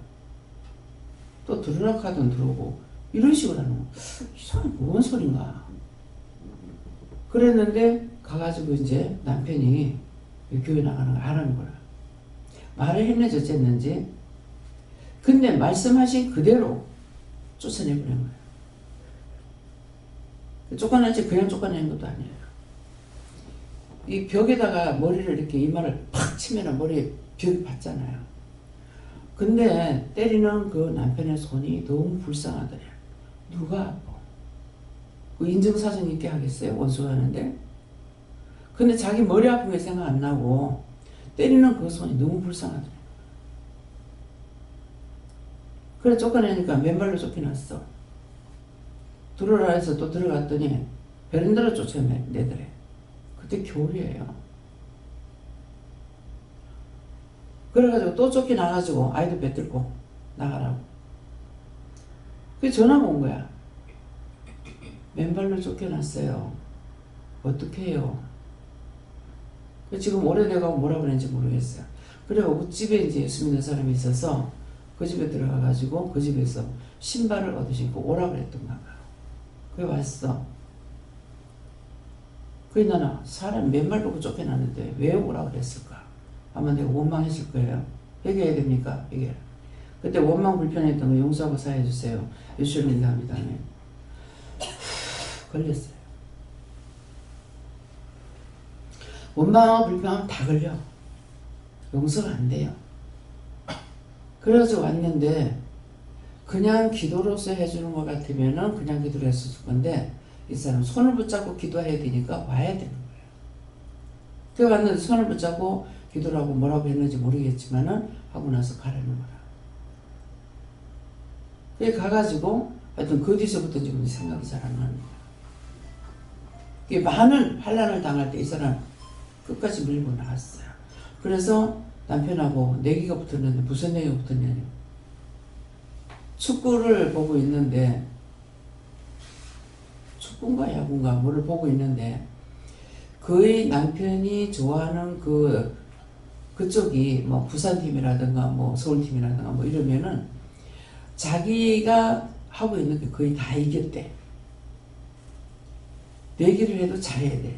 또 들어오라 하거든 들어오고 이런 식으로 하는 거. 이상하게 뭔 소린가. 그랬는데 가가지고 이제 남편이 교회 나가는 거 알아는 거야. 말을 했는지 어쨌는지. 근데 말씀하신 그대로 쫓아내버린 거예요. 쫓아낸지 그냥 쫓아내는 것도 아니에요. 이 벽에다가 머리를 이렇게 이마를 팍 치면 머리에 벽이 받잖아요. 근데 때리는 그 남편의 손이 너무 불쌍하더래요. 누가 아파? 그 인증사정 있게 하겠어요? 원수가 하는데. 근데 자기 머리 아픈 게 생각 안 나고 때리는 그 손이 너무 불쌍하더래요. 그래 쫓아내니까 맨발로 쫓겨났어. 들어오라 해서 또 들어갔더니 베란다로 쫓아내더래. 그때 겨울이에요. 그래가지고 또 쫓겨나가지고 아이도 뱉들고 나가라고. 그래서 전화가 온 거야. 맨발로 쫓겨났어요. 어떻게 해요? 지금 오래돼가고 뭐라 그랬는지 모르겠어요. 그래가지고 집에 이제 예수 믿는 사람이 있어서 그 집에 들어가가지고 그 집에서 신발을 얻어 신고 오라 그랬던가 봐. 그래 왔어. 그래 나는 사람 맨발 보고 쫓겨났는데 왜 오라 그랬을까? 아마 내가 원망했을 거예요. 회개해야 됩니까? 회개. 그때 원망 불편했던 거 용서하고 사해해 주세요. 예수를 믿습니다. 걸렸어요. 원망하고 불평하면 다 걸려. 용서가 안 돼요. 그래서 왔는데 그냥 기도로서 해주는 것 같으면은 그냥 기도를 했을 건데 이 사람 손을 붙잡고 기도해야 되니까 와야 되는 거예요. 그래 왔는데 손을 붙잡고 기도를 하고 뭐라고 했는지 모르겠지만은 하고 나서 가라는 거라. 그래 가가지고 하여튼 그 뒤서부터 지금 생각이 잘 안 나는 거야. 많은 환란을 당할 때 이 사람 끝까지 밀고 나갔어요. 그래서 남편하고 내기가 붙었는데 무슨 내기가 붙었냐면 축구를 보고 있는데 축구인가 야구인가 뭐를 보고 있는데 그의 남편이 좋아하는 그쪽이 뭐 부산팀이라든가 뭐 서울팀이라든가 뭐 이러면은 자기가 하고 있는 게 거의 다 이겼대. 내기를 해도 잘해야 돼.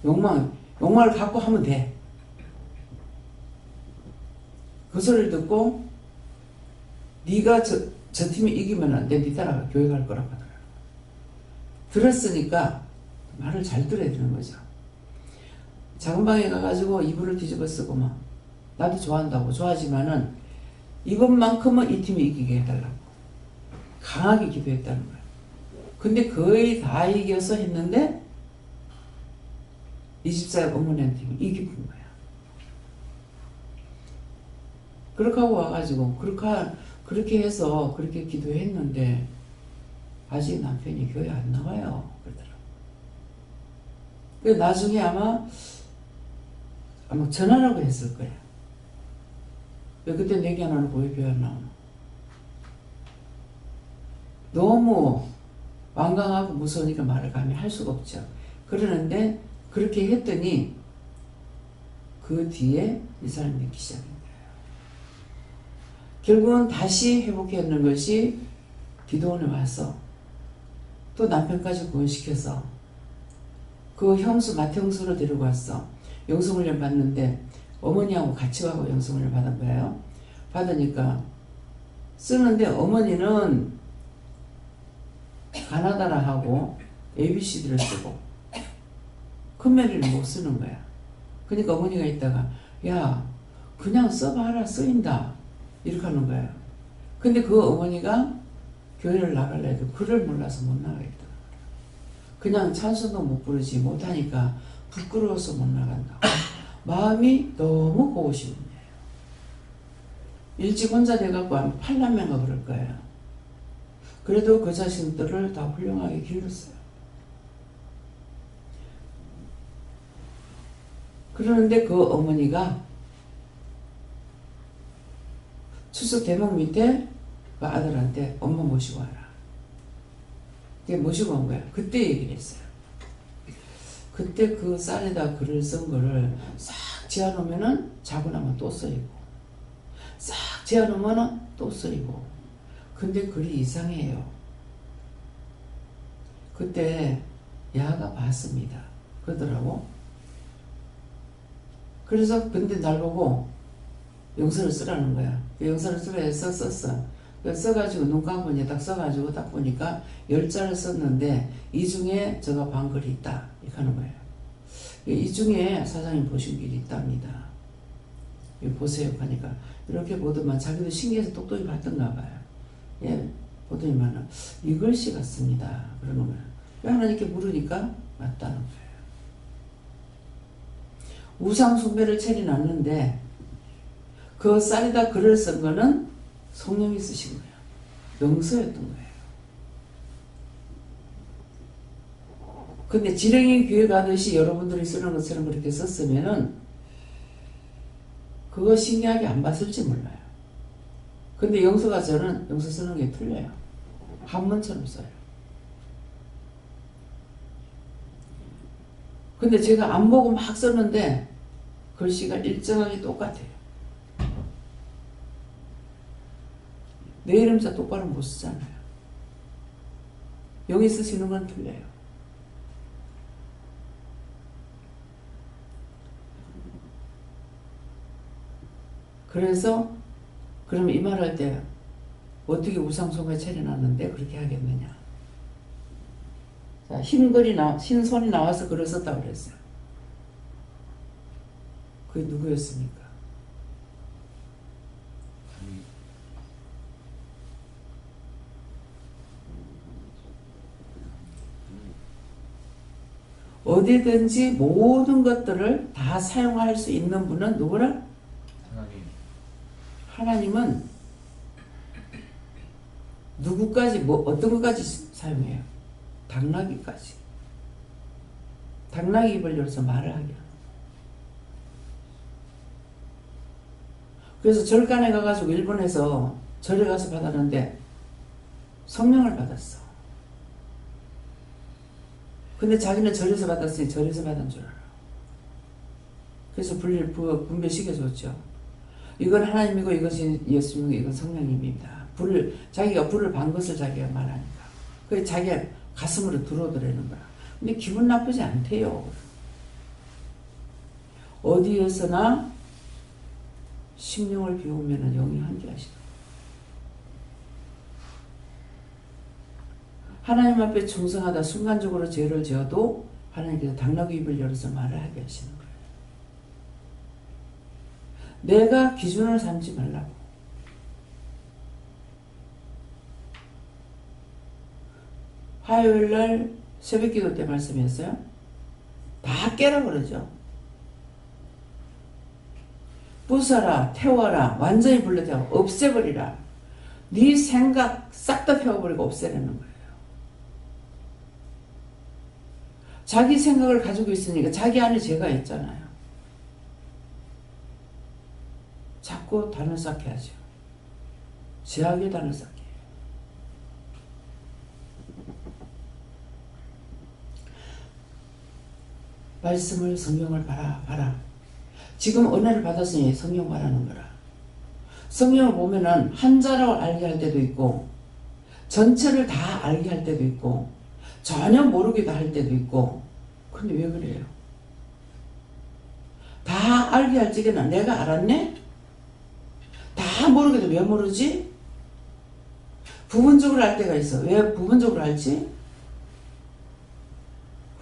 욕망을 갖고 하면 돼. 그 소리를 듣고 네가 저 팀이 이기면 안 돼. 네 따라가 교회 갈 거라고 하더라고. 들었으니까 말을 잘 들어야 되는 거죠. 작은 방에 가가지고 이불을 뒤집어 쓰고 막 나도 좋아한다고 좋아하지만은 이것만큼은 이 팀이 이기게 해달라고 강하게 기도했다는 거예요. 근데 거의 다 이겨서 했는데 이 집사의 어머니한테 이긴 거야. 그렇게 하고 와가지고 그렇게 해서 그렇게 기도했는데 아직 남편이 교회 안 나와요. 그러더라고. 나중에 아마 전화라고 했을 거야. 왜 그때 내기 안 하고 왜 교회 안 나오나? 너무 완강하고 무서우니까 말을 감히 할 수가 없죠. 그러는데 그렇게 했더니 그 뒤에 이 사람이 믿기 시작한 거예요. 결국은 다시 회복했는 것이 기도원에 와서 또 남편까지 구원시켜서 그 형수 마태형수를 데리고 왔어. 영성훈련 받는데 어머니하고 같이 가고 영성훈련 받은 거예요. 받으니까 쓰는데 어머니는 가나다라 하고 ABCD를 쓰고 큰메리를 못 쓰는 거야. 그러니까 어머니가 있다가 야 그냥 써봐라 쓰인다 이렇게 하는 거예요. 근데 그 어머니가 교회를 나가려 해도 글을 몰라서 못 나가겠다. 그냥 찬송도 못 부르지 못하니까 부끄러워서 못 나간다고. 마음이 너무 고우신 분이에요. 일찍 혼자 돼갖고 아마 8남매가 그럴 거예요. 그래도 그 자신들을 다 훌륭하게 기울였어요. 그러는데 그 어머니가 추석 대목 밑에 그 아들한테 엄마 모시고 와라. 그게 모시고 온 거야. 그때 얘기를 했어요. 그때 그 쌀에다 글을 쓴 거를 싹 지어놓으면은 자고 나면 또 쓰이고 싹 지어놓으면은 또 쓰이고 근데 글이 이상해요. 그때 야가 봤습니다. 그러더라고. 그래서 근데 날 보고 영서를 쓰라는 거야. 영서를 쓰라 해서 썼어. 써가지고 눈 감고 이제 딱 써가지고 딱 보니까 10자를 썼는데 이 중에 저가 반 글이 있다. 이렇게 하는 거예요. 이 중에 사장님 보신 길이 있답니다. 이거 보세요 하니까 이렇게 보더만 자기도 신기해서 똑똑히 봤던가 봐요. 예, 보더니만 이 글씨 같습니다. 그러는 거예요. 왜 하나님께 물으니까 맞다는 거예요. 우상 숭배를 차려놨는데 그 쌀에다 글을 쓴 거는 성령이 쓰신 거예요. 영서였던 거예요. 근데 지렁이 교회 가듯이 여러분들이 쓰는 것처럼 그렇게 썼으면은 그거 신기하게 안 봤을지 몰라요. 근데 영서가 저는 영서 쓰는 게 틀려요. 한문처럼 써요. 근데 제가 안 보고 막 썼는데 글씨가 일정하게 똑같아요. 내 이름자 똑바로 못 쓰잖아요. 여기 쓰시는 건 틀려요. 그래서 그럼 이 말 할 때 어떻게 우상숭배 차려놨는데 그렇게 하겠느냐. 자, 흰 손이 나와서 글을 썼다고 그랬어요. 그게 누구였습니까? 어디든지 모든 것들을 다 사용할 수 있는 분은 누구라? 하나님. 하나님은 누구까지 뭐 어떤 것까지 사용해요? 당나귀까지. 당나귀 입을 열어서 말을 하게. 그래서 절간에 가가지고 일본에서 절에 가서 받았는데 성령을 받았어. 근데 자기는 절에서 받았으니 절에서 받은 줄 알아. 그래서 분별시켜줬죠. 이건 하나님이고 이것이 예수님이고 이건 성령님입니다. 자기가 불을 반 것을 자기가 말하니까. 그게 자기가 가슴으로 들어오더라는 거야. 근데 기분 나쁘지 않대요. 어디에서나 심령을 비우면 영이 함께하시다. 하나님 앞에 충성하다 순간적으로 죄를 지어도 하나님께서 당나귀 입을 열어서 말을 하게 하시는 거예요. 내가 기준을 삼지 말라고. 화요일날 새벽기도 때 말씀이었어요. 다 깨라 그러죠. 부숴라, 태워라, 완전히 불러대고 없애버리라. 네 생각 싹 다 태워버리고 없애라는 거예요. 자기 생각을 가지고 있으니까 자기 안에 죄가 있잖아요. 자꾸 단을 쌓게 하죠. 죄악의 단을 쌓게 해요. 말씀을 성경을 봐라. 지금 은혜를 받았으니 성경 봐라는 거라. 성경을 보면은 한자로 알게 할 때도 있고 전체를 다 알게 할 때도 있고 전혀 모르기도 할 때도 있고. 근데 왜 그래요? 다 알게 할 적에는 내가 알았네? 다 모르게도 왜 모르지? 부분적으로 알 때가 있어. 왜 부분적으로 알지?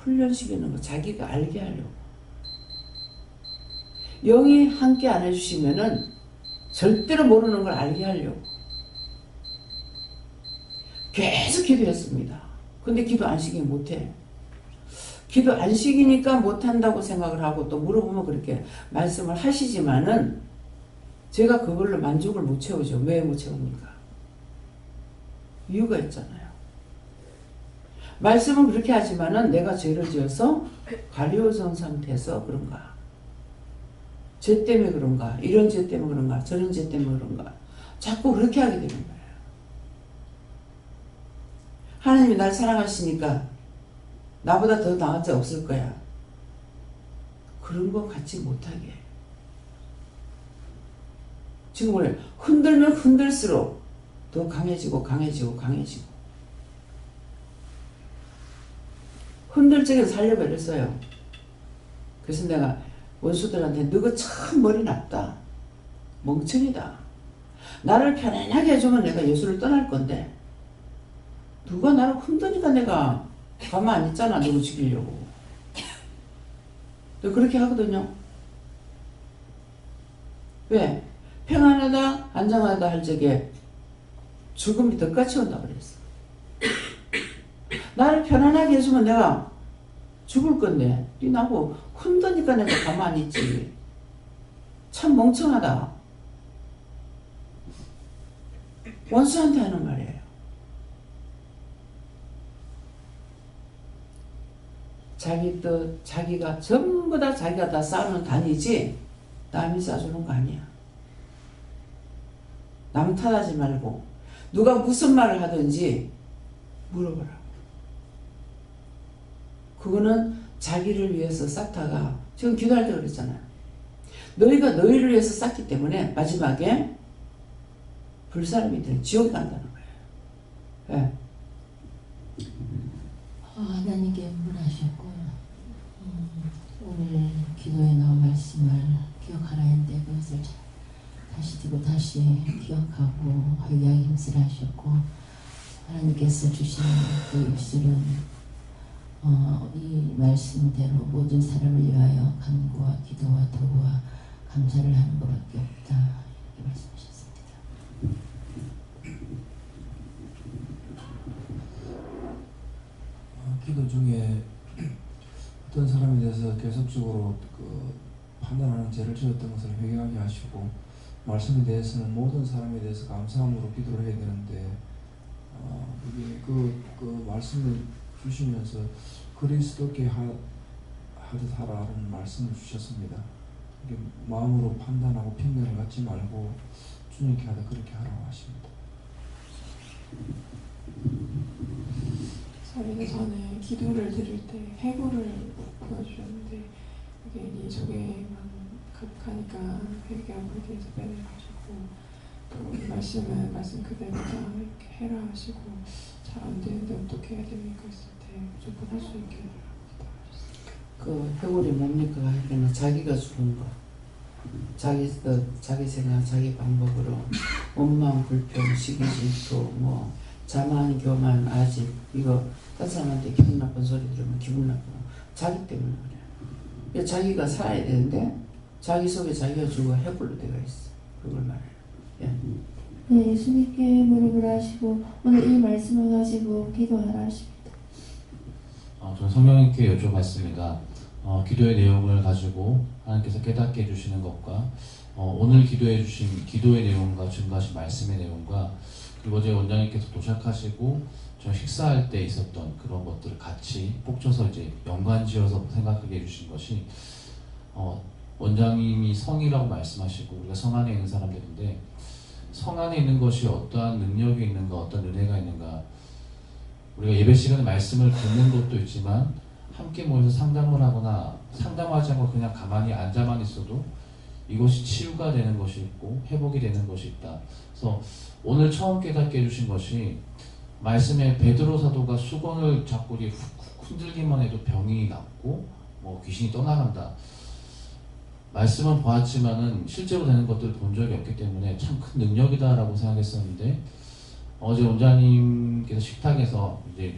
훈련시키는 거, 자기가 알게 하려고. 영이 함께 안 해주시면은 절대로 모르는 걸 알게 하려고. 계속 기도했습니다. 근데 기도 안 시키면 못해. 기도 안 시키니까 못한다고 생각을 하고 또 물어보면 그렇게 말씀을 하시지만은 제가 그걸로 만족을 못 채우죠. 왜 못 채웁니까? 이유가 있잖아요. 말씀은 그렇게 하지만은 내가 죄를 지어서 가려워진 상태에서 그런가? 죄 때문에 그런가? 이런 죄 때문에 그런가? 저런 죄 때문에 그런가? 자꾸 그렇게 하게 되는 거예요. 하나님이 날 사랑하시니까 나보다 더 나은 자 없을 거야. 그런 거 갖지 못하게. 지금 원래 흔들면 흔들수록 더 강해지고 흔들 적에 살려버렸어요. 그래서 내가 원수들한테 너가 참 머리 나쁘다. 멍청이다. 나를 편안하게 해주면 내가 예수를 떠날 건데 누가 나를 흔드니까 내가 가만 안 있잖아. 누구 죽이려고. 그렇게 하거든요. 왜? 평안하다 안정하다 할 적에 죽음이 덧같이 온다 그랬어. 나를 편안하게 해주면 내가 죽을 건데 니 나보고 흔드니까 내가 가만히 있지. 참 멍청하다. 원수한테 하는 말이에요. 자기 뜻, 자기가 전부 다 자기가 다 쌓는 단이지 남이 쌓아주는 거 아니야. 남 탓하지 말고 누가 무슨 말을 하든지 물어보라. 그거는 자기를 위해서 쌓다가 지금 기도할 때 그랬잖아요. 너희가 너희를 위해서 쌓기 때문에 마지막에 불사람이 되는 지옥에 간다는 거예요. 네. 하나님께 문하셨고 오늘 기도에 나온 말씀을 기억하라 했는데 그것을 다시 듣고 다시 기억하고 회개하기 힘쓰라 하셨고 하나님께서 주신 그 입술은 이 말씀대로 모든 사람을 위하여 간구와 기도와 도구와 감사를 하는 것밖에 없다 이렇게 말씀하셨습니다. 기도 중에 어떤 사람에 대해서 계속적으로 판단하는 죄를 지었던 것을 회개하게 하시고 말씀에 대해서는 모든 사람에 대해서 감사함으로 기도를 해야 되는데 예, 그 말씀을 주시면서 그리스도께 하듯 하라는 말씀을 주셨습니다. 이게 마음으로 판단하고 편견을 갖지 말고 주님께 하듯 그렇게 하라고 하십니다. 저희가 전에 기도를 드릴 때 회고를 보여주셨는데 이게 이 속에만 가니까 회개하고 회개해서 빼내가지고 또 말씀 그대로 다 이렇게 해라 하시고 잘 안 되는데 어떻게 해야 됩니까 했을 때 무조건 할 수 있게 그 회골이 뭡니까 하기는 자기가 죽은 거, 자기 생각, 자기 방법으로 원망, 불평, 시기, 질투, 뭐 자만, 교만, 아집 이거 다른 사람한테 기분 나쁜 소리 들으면 기분 나쁘고 자기 때문에 그래. 자기가 살아야 되는데 자기 속에 자기가 죽어 해골로 되어 있어. 그걸 말해요. 예. 네, 예수님께 무릎을 하시고 오늘 이 말씀을 가지고 기도하라 하십니다. 저는 성령님께 여쭤봤습니다. 기도의 내용을 가지고 하나님께서 깨닫게 해주시는 것과 오늘 기도해 주신 기도의 내용과 증거하신 말씀의 내용과 그리고 어제 원장님께서 도착하시고 저 식사할 때 있었던 그런 것들을 같이 뽁쳐서 이제 연관지어서 생각하게 해주신 것이 원장님이 성이라고 말씀하시고 우리가 성 안에 있는 사람들인데 성 안에 있는 것이 어떠한 능력이 있는가 어떤 은혜가 있는가 우리가 예배 시간에 말씀을 듣는 것도 있지만 함께 모여서 상담을 하거나 상담하지 않고 그냥 가만히 앉아만 있어도 이것이 치유가 되는 것이 있고 회복이 되는 것이 있다. 그래서 오늘 처음 깨닫게 해주신 것이 말씀에 베드로 사도가 수건을 잡고 흔들기만 해도 병이 낫고 뭐 귀신이 떠나간다. 말씀은 보았지만은 실제로 되는 것들을 본 적이 없기 때문에 참 큰 능력이다라고 생각했었는데 어제 원장님께서 식탁에서 이제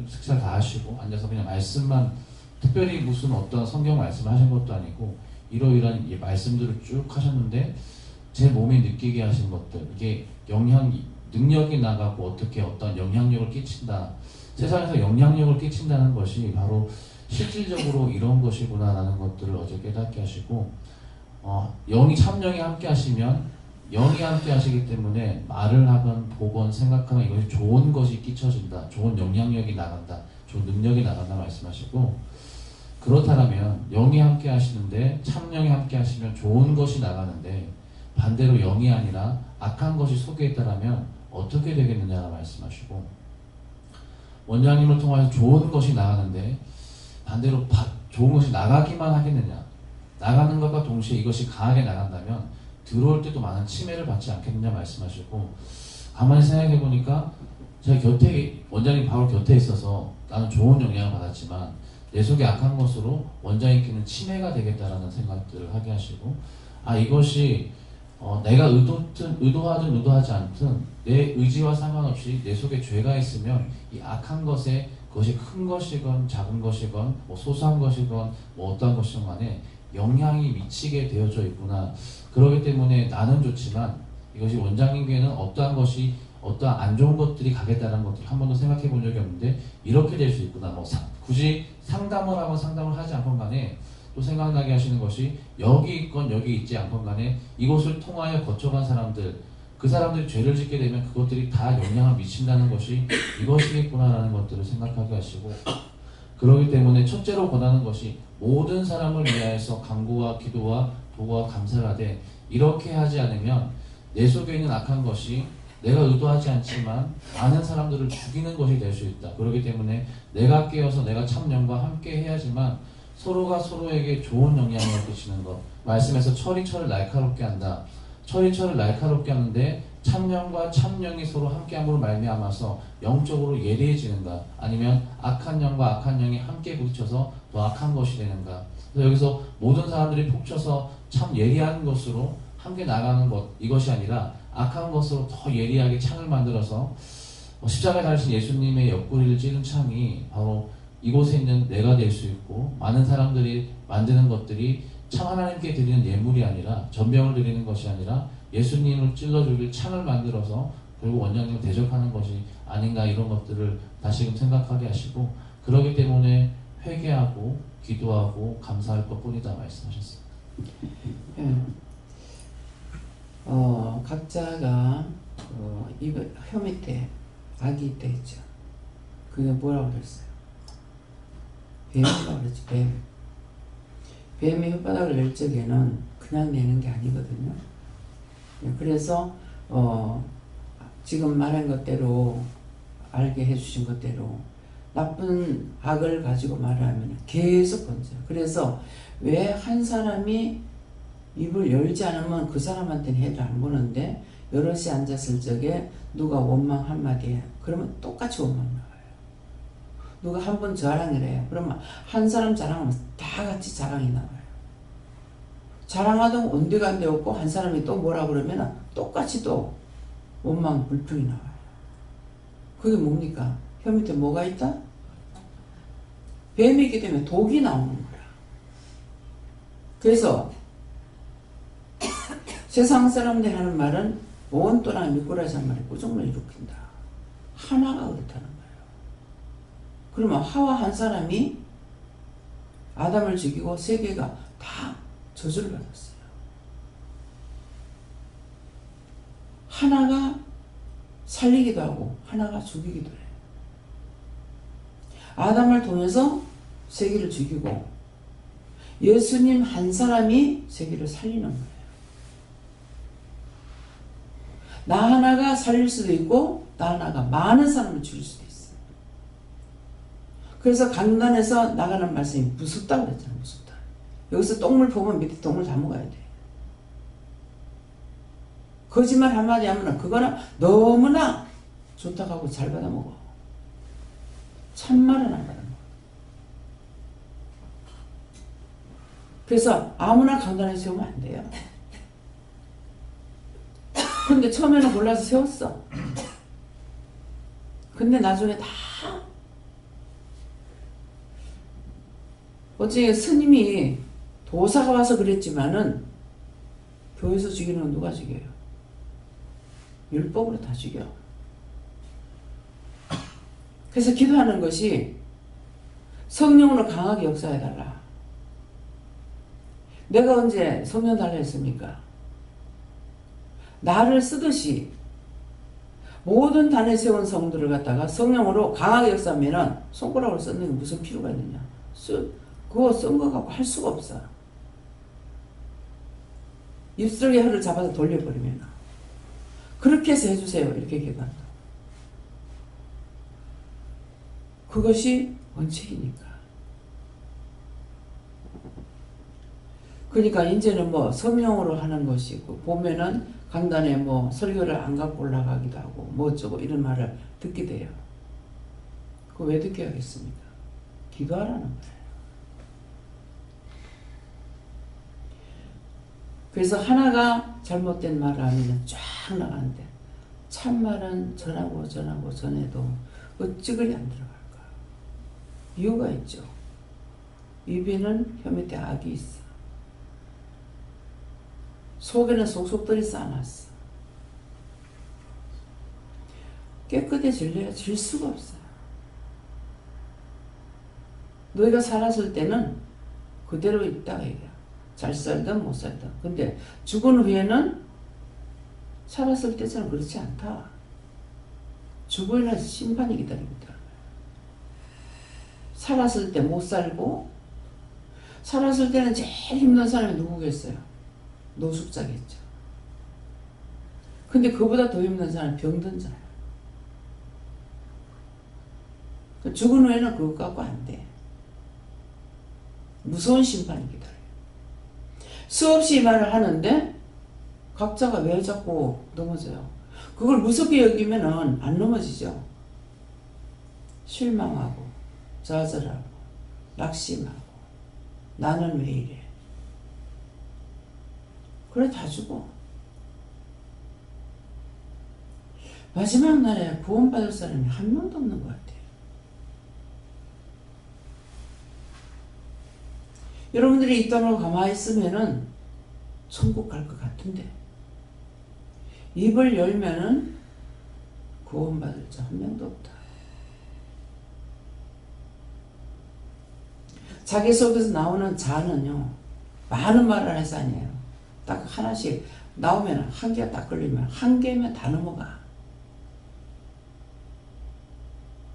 식사를 다 하시고 앉아서 그냥 말씀만 특별히 무슨 어떤 성경 말씀을 하신 것도 아니고 이러이러한 말씀들을 쭉 하셨는데 제 몸에 느끼게 하신 것들 이게 능력이 나가고 어떻게 어떤 영향력을 끼친다 세상에서 영향력을 끼친다는 것이 바로 실질적으로 이런 것이구나라는 것들을 어제 깨닫게 하시고 참령이 함께 하시면 영이 함께 하시기 때문에 말을 하건 보건 생각하건 이것이 좋은 것이 끼쳐진다. 좋은 영향력이 나간다. 좋은 능력이 나간다 말씀하시고 그렇다면 영이 함께 하시는데 참령이 함께 하시면 좋은 것이 나가는데 반대로 영이 아니라 악한 것이 속에 있다라면 어떻게 되겠느냐 말씀하시고 원장님을 통해서 좋은 것이 나가는데 반대로 좋은 것이 나가기만 하겠느냐 나가는 것과 동시에 이것이 강하게 나간다면 들어올 때도 많은 침해를 받지 않겠느냐 말씀하시고 가만히 생각해 보니까 제가 원장님 바로 곁에 있어서 나는 좋은 영향을 받았지만 내 속에 악한 것으로 원장님께는 침해가 되겠다라는 생각들을 하게 하시고 이것이 내가 의도하든 의도하지 않든 내 의지와 상관없이 내 속에 죄가 있으면 이 악한 것에 그것이 큰 것이건 작은 것이건 뭐 소소한 것이건 뭐 어떠한 것이건 간에 영향이 미치게 되어져 있구나. 그렇기 때문에 나는 좋지만 이것이 원장님께는 어떠한 안 좋은 것들이 가겠다는 것들 한 번도 생각해 본 적이 없는데 이렇게 될 수 있구나. 굳이 상담을 하건 상담을 하지 않건 간에 또 생각나게 하시는 것이 여기 있건 여기 있지 않건 간에 이곳을 통하여 거쳐간 사람들 그 사람들이 죄를 짓게 되면 그것들이 다 영향을 미친다는 것이 이것이겠구나라는 것들을 생각하게 하시고 그렇기 때문에 첫째로 권하는 것이 모든 사람을 위하여서 간구와 기도와 도와 감사를 하되 이렇게 하지 않으면 내 속에 있는 악한 것이 내가 의도하지 않지만 많은 사람들을 죽이는 것이 될 수 있다. 그렇기 때문에 내가 깨어서 내가 참령과 함께 해야지만 서로가 서로에게 좋은 영향을 끼치는 것 말씀에서 철이 철을 날카롭게 한다. 철이 철을 날카롭게 하는데 참령과 참령이 서로 함께함으로 말미암아서 영적으로 예리해지는가 아니면 악한 영과 악한 영이 함께 부딪혀서 더 악한 것이 되는가. 그래서 여기서 모든 사람들이 북쳐서 참 예리한 것으로 함께 나가는 것 이것이 아니라 악한 것으로 더 예리하게 창을 만들어서 십자가에 달리신 예수님의 옆구리를 찌른 창이 바로 이곳에 있는 내가 될 수 있고 많은 사람들이 만드는 것들이 참 하나님께 드리는 예물이 아니라 전병을 드리는 것이 아니라 예수님을 찔러주길 창을 만들어서 결국 원장님을 대적하는 것이 아닌가 이런 것들을 다시금 생각하게 하시고 그러기 때문에 회개하고 기도하고 감사할 것뿐이다 말씀하셨습니다. 예. 각자가 혀 밑에 악이 있다 했죠. 그게 뭐라고 그랬어요? 뱀이라고 그랬지. 뱀이 혓바닥을 낼 적에는 그냥 내는 게 아니거든요. 그래서 지금 말한 것대로 알게 해주신 것대로 나쁜 악을 가지고 말하면 계속 번져요. 그래서 왜 한 사람이 입을 열지 않으면 그 사람한테는 해를 안 보는데 여럿이 앉았을 적에 누가 원망 한마디 해. 그러면 똑같이 원망 나와요. 누가 한 번 자랑을 해요. 그러면 한 사람 자랑하면 다 같이 자랑이 나와요. 자랑하던 온데간데 없고 한 사람이 또 뭐라 그러면 똑같이 또 원망 불평이 나와요. 그게 뭡니까? 혀 밑에 뭐가 있다? 뱀이 있기 때문에 독이 나오는 거야. 그래서 세상 사람들이 하는 말은 온또랑 미꾸라지 한 마리 꾸중을 일으킨다. 하나가 그렇다는 거예요. 그러면 하와 한 사람이 아담을 죽이고 세계가 다 저주를 받았어요. 하나가 살리기도 하고 하나가 죽이기도 해요. 아담을 통해서 세계를 죽이고 예수님 한 사람이 세계를 살리는 거예요. 나 하나가 살릴 수도 있고 나 하나가 많은 사람을 죽일 수도 있어요. 그래서 강단에서 나가는 말씀이 무섭다고 그랬잖아요. 무섭다. 여기서 똥물 보면 밑에 똥물 다 먹어야 돼. 거짓말 한마디 하면 그거는 너무나 좋다고 하고 잘 받아먹어. 참말은 안 받아먹어. 그래서 아무나 강단에 세우면 안 돼요. 근데 처음에는 골라서 세웠어. 근데 나중에 다 어째 스님이 도사가 와서 그랬지만은 교회에서 죽이는 건 누가 죽여요? 율법으로 다 죽여. 그래서 기도하는 것이 성령으로 강하게 역사해달라. 내가 언제 성령 달라 했습니까? 나를 쓰듯이 모든 단에 세운 성들을 갖다가 성령으로 강하게 역사하면은 손가락으로 썼는 게 무슨 필요가 있느냐. 그거 쓴 거 갖고 할 수가 없어. 입술의 혀를 잡아서 돌려버리면 그렇게 해서 해주세요. 이렇게 기도한다. 그것이 원칙이니까. 그러니까 이제는 뭐 성령으로 하는 것이고 보면은 강단에 뭐 설교를 안 갖고 올라가기도 하고 뭐 어쩌고 이런 말을 듣게 돼요. 그거 왜 듣게 하겠습니까? 기도하라는 거예요. 그래서 하나가 잘못된 말을 하면 쫙 나가는데 참말은 전하고 전해도 어찌 그리 안 들어갈까? 이유가 있죠. 입에는 혀 밑에 악이 있어. 속에는 속속들이 쌓아놨어. 깨끗해질래야 질 수가 없어요. 너희가 살았을 때는 그대로 있다 이거야. 잘 살든 못 살든. 근데 죽은 후에는 살았을 때처럼 그렇지 않다. 죽으려 심판이 기다리고 있다. 살았을 때 못 살고 살았을 때는 제일 힘든 사람이 누구겠어요? 노숙자겠죠. 근데 그보다 더 힘든 사람은 병든 자예요. 죽은 후에는 그거 갖고 안 돼. 무서운 심판이 기다려요. 수없이 말을 하는데 각자가 왜 자꾸 넘어져요? 그걸 무섭게 여기면은 안 넘어지죠. 실망하고 좌절하고 낙심하고 나는 왜 이래? 그래 다 죽어. 마지막 날에 구원받을 사람이 한 명도 없는 것 같아요. 여러분들이 이 땅으로 가만히 있으면은 천국 갈 것 같은데 입을 열면은 구원받을 자 한 명도 없다. 자기 속에서 나오는 자는요 많은 말을 해서 아니에요. 딱 하나씩 나오면 한 개가 딱 걸리면 한 개면 다 넘어가.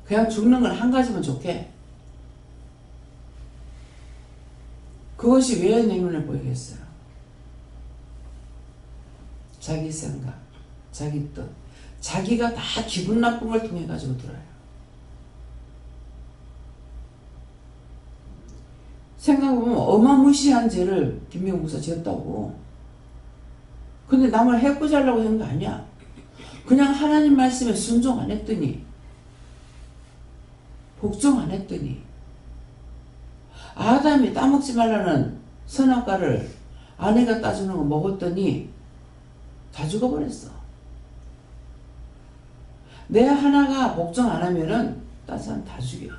그냥 죽는 건 한 가지면 좋게. 그것이 왜 내 눈에 보이겠어요? 자기 생각, 자기 뜻, 자기가 다 기분 나쁜 걸 통해 가지고 들어요. 생각해보면 어마무시한 죄를 김명국 목사 지었다고. 근데 남을 해코지 하려고 한 거 아니야. 그냥 하나님 말씀에 순종 안 했더니, 복종 안 했더니, 아담이 따먹지 말라는 선악과를 아내가 따주는 거 먹었더니 다 죽어버렸어. 내 하나가 복종 안 하면은 딴 사람 다 죽여.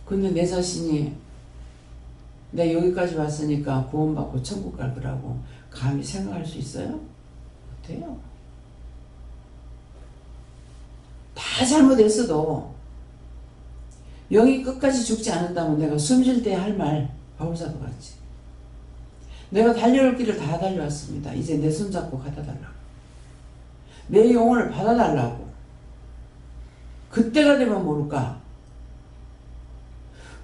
근데 내 자신이 내가 여기까지 왔으니까 구원받고 천국 갈 거라고 감히 생각할 수 있어요? 못해요. 다 잘못했어도 영이 끝까지 죽지 않는다면 내가 숨쉴 때 할 말 바울사도 같이 내가 달려올 길을 다 달려왔습니다. 이제 내 손잡고 가다 달라고. 내 영혼을 받아달라고. 그때가 되면 모를까.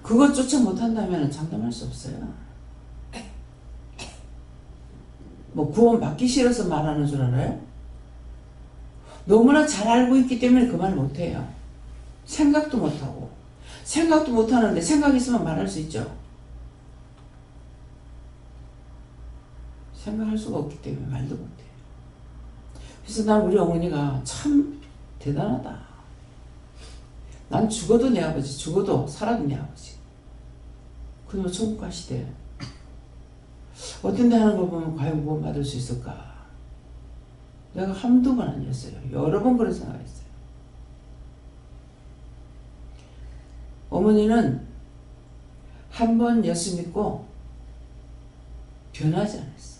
그것조차 못한다면 장담할 수 없어요. 뭐 구원 받기 싫어서 말하는 줄 알아요? 너무나 잘 알고 있기 때문에 그 말 못해요. 생각도 못하고. 생각도 못하는데 생각 있으면 말할 수 있죠. 생각할 수가 없기 때문에 말도 못해요. 그래서 난 우리 어머니가 참 대단하다. 난 죽어도 내 아버지, 죽어도 살아도 내 아버지. 그놈 천국 가시대. 어떤 데 하는 거 보면 과연 구원 받을 수 있을까? 내가 한두 번 아니었어요. 여러 번 그런 생각했어요. 어머니는 한 번 예수 믿고 변하지 않았어.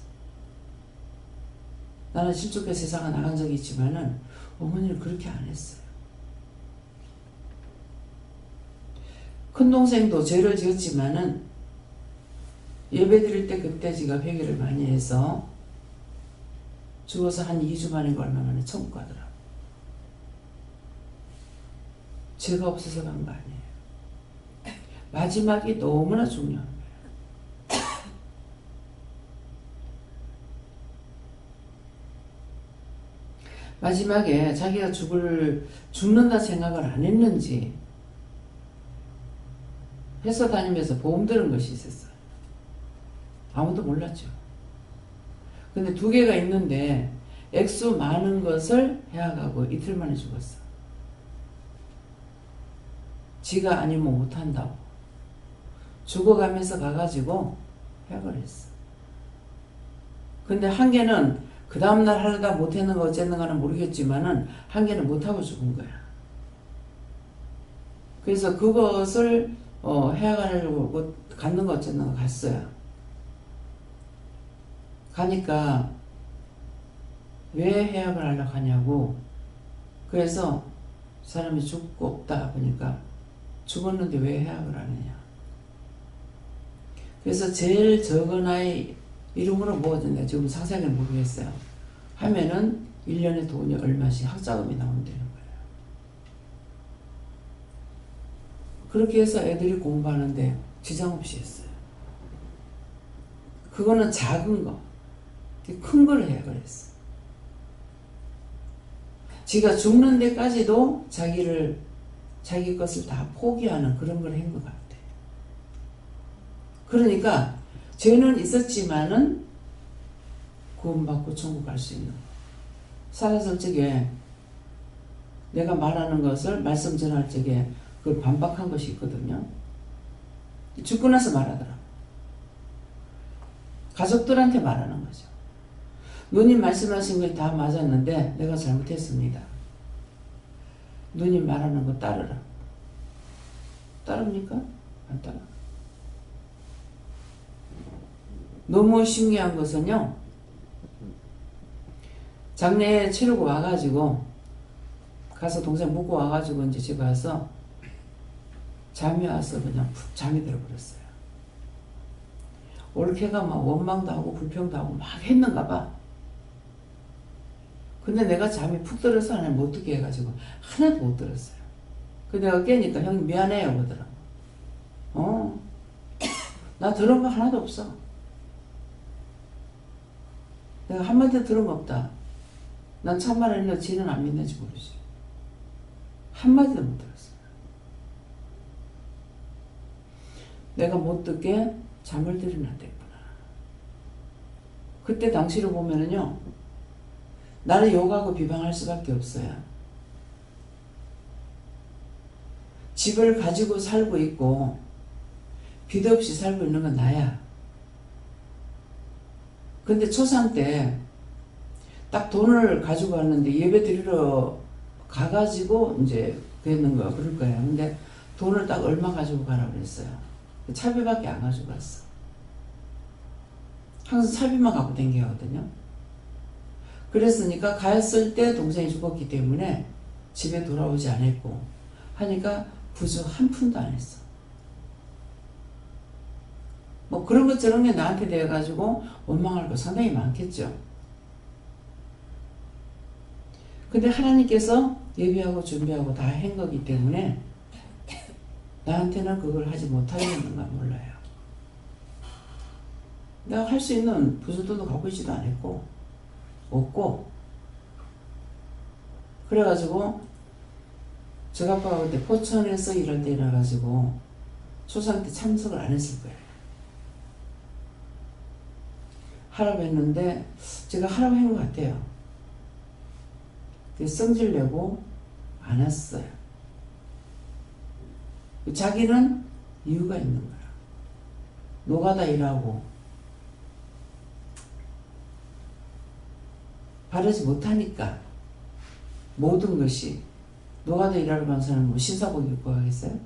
나는 실족해 세상에 나간 적이 있지만은 어머니는 그렇게 안 했어요. 큰 동생도 죄를 지었지만은 예배 드릴 때 그때 지가 회개를 많이 해서 죽어서 한 2주 만인가 얼마 만에 천국 가더라고. 죄가 없어서 간 거 아니에요. 마지막이 너무나 중요한 거예요. 마지막에 자기가 죽는다 생각을 안 했는지 회사 다니면서 보험 들은 것이 있었어요. 아무도 몰랐죠. 근데 2개가 있는데 액수 많은 것을 해약하고 이틀 만에 죽었어. 지가 아니면 못한다고. 죽어가면서 가가지고 해약을 했어. 근데 한 개는 그 다음날 하려다 못했는가 어쨌는가는 모르겠지만은 한 개는 못하고 죽은 거야. 그래서 그것을 해약하려고 갔는가 어쨌는가 갔어요. 가니까 왜 해약을 하려고 하냐고. 그래서 사람이 죽고 없다 보니까 죽었는데 왜 해약을 하느냐. 그래서 제일 적은 아이 이름으로 뭐가 된다. 지금 상세하게 모르겠어요. 하면은 1년에 돈이 얼마씩 학자금이 나온다는 거예요. 그렇게 해서 애들이 공부하는데 지장 없이 했어요. 그거는 작은 거. 큰 걸 해약을 했어. 지가 죽는 데까지도 자기 것을 다 포기하는 그런 걸 한 것 같아. 그러니까 죄는 있었지만은 구원받고 천국 갈 수 있는 거. 살았을 적에 내가 말하는 것을 말씀 전할 적에 그걸 반박한 것이 있거든요. 죽고 나서 말하더라. 가족들한테 말하는 거죠. 누님 말씀하신 게 다 맞았는데 내가 잘못했습니다. 누님 말하는 거 따르라. 따릅니까? 안 따라. 너무 신기한 것은요. 장례에 치르고 와가지고 가서 동생 묵고 와가지고 이제 집에 와서 잠이 와서 그냥 푹 잠이 들어버렸어요. 올케가 막 원망도 하고 불평도 하고 막 했는가 봐. 근데 내가 잠이 푹 들어서 하나님 못 듣게 해가지고 하나도 못 들었어요. 그 내가 깨니까 형님 미안해요 그러더라고. 나 들은 거 하나도 없어. 내가 한마디도 들은 거 없다. 난 참말을 했는데 지는 안 믿는지 모르지. 한마디도 못 들었어. 내가 못 듣게 잠을 들여놨댔구나. 그때 당시를 보면은요, 나를 욕하고 비방할 수밖에 없어요. 집을 가지고 살고 있고 빚 없이 살고 있는 건 나야. 근데 초상 때 딱 돈을 가지고 왔는데 예배 드리러 가가지고 이제 그랬는 거야. 그럴 거야. 근데 돈을 딱 얼마 가지고 가라고 그랬어요. 차비밖에 안 가지고 갔어. 항상 차비만 갖고 댕겨거든요. 그랬으니까 갔을 때 동생이 죽었기 때문에 집에 돌아오지 않았고 하니까 부주 한 푼도 안 했어. 뭐 그런 것 저런 게 나한테 돼가지고 원망할 거 상당히 많겠죠. 근데 하나님께서 예비하고 준비하고 다 한 거기 때문에 나한테는 그걸 하지 못하게 했는가 몰라요. 내가 할 수 있는 부수돈도 갖고 있지도 않았고 없고 그래가지고 저 아빠가 그때 포천에서 일할 때 일해가지고 초상 때 참석을 안 했을 거예요. 하라고 했는데 제가 하라고 한 것 같아요. 성질 내고 안 왔어요. 자기는 이유가 있는 거야. 노가다 일하고 바르지 못하니까 모든 것이 노가다 일하러 간 사람은 뭐 신사복 입고 가겠어요?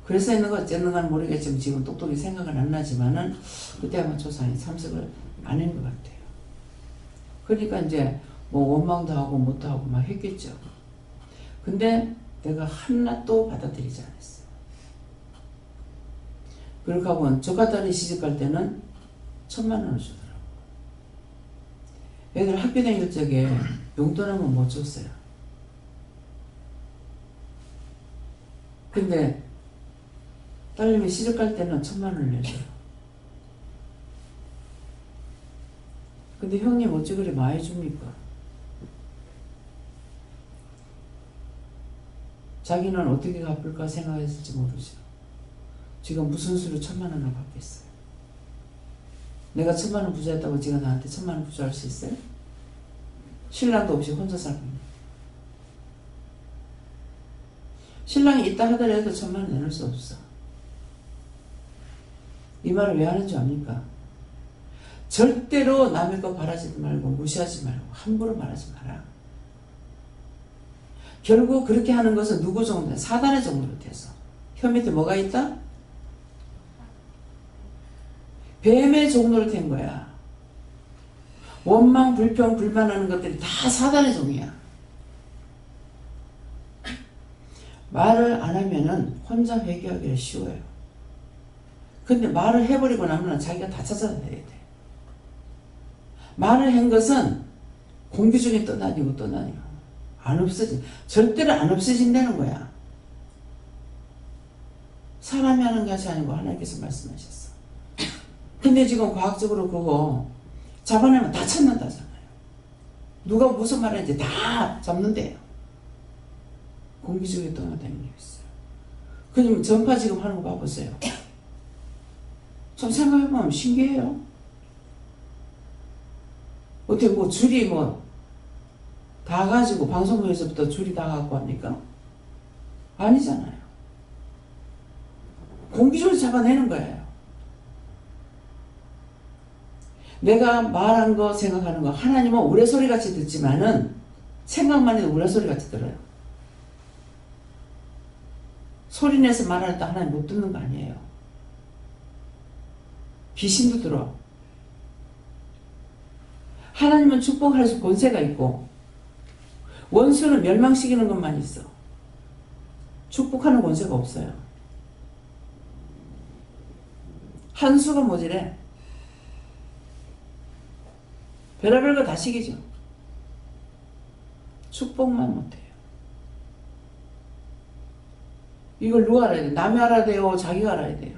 그래서 있는 거 어쨌는가는 모르겠지만 지금 똑똑히 생각은 안 나지만은 그때 아마 조상이 참석을 안 한 것 같아요. 그러니까 이제 뭐 원망도 하고 못도 하고 막 했겠죠. 근데 내가 하나도 받아들이지 않았어요. 그렇게 하고 조카 딸이 시집갈 때는 1,000만 원을 주더라고. 애들 학교 다닐 적에 용돈 한 번 못 줬어요. 근데 딸님이 시집갈 때는 1,000만 원을 내줘요. 근데 형님 어찌 그리 많이 줍니까? 자기는 어떻게 갚을까 생각했을지 모르죠. 지금 무슨 수로 1,000만 원을 갚겠어요? 내가 1,000만 원 부자였다고 지가 나한테 1,000만 원 부자할 수 있어요? 신랑도 없이 혼자 살고 있는. 신랑이 있다 하더라도 1,000만 원 내놓을 수 없어. 이 말을 왜 하는 줄 압니까? 절대로 남의 거 바라지 말고 무시하지 말고 함부로 말하지 마라. 결국 그렇게 하는 것은 누구 정도? 사단의 정도로 돼서. 혀 밑에 뭐가 있다? 뱀의 종로로 된 거야. 원망, 불평, 불만하는 것들이 다 사단의 종이야. 말을 안 하면은 혼자 회개하기가 쉬워요. 근데 말을 해버리고 나면 자기가 다 찾아내야 돼. 말을 한 것은 공기 중에 떠다니고 떠다니고 안 없어진, 절대로 안 없어진다는 거야. 사람이 하는 것이 아니고 하나님께서 말씀하셨어. 근데 지금 과학적으로 그거 잡아내면 다 찾는다잖아요. 누가 무슨 말인지 다 잡는데요. 공기 중에 떠나다니는 게 있어요. 그럼 전파 지금 하는 거 봐보세요. 좀 생각해보면 신기해요. 어떻게 뭐 줄이 뭐 다 가지고 방송국에서부터 줄이 다 갖고 합니까? 아니잖아요. 공기적으로 잡아내는 거예요. 내가 말한 거 생각하는 거 하나님은 우레소리같이 듣지만은 생각만 해도 우레소리같이 들어요. 소리내서 말할 때 하나님 못 듣는 거 아니에요. 귀신도 들어. 하나님은 축복할 수 권세가 있고 원수는 멸망시키는 것만 있어. 축복하는 권세가 없어요. 한 수가 모자래. 별의별 거 다 시키죠. 축복만 못해요. 이걸 누가 알아야 돼요? 남이 알아야 돼요? 자기가 알아야 돼요?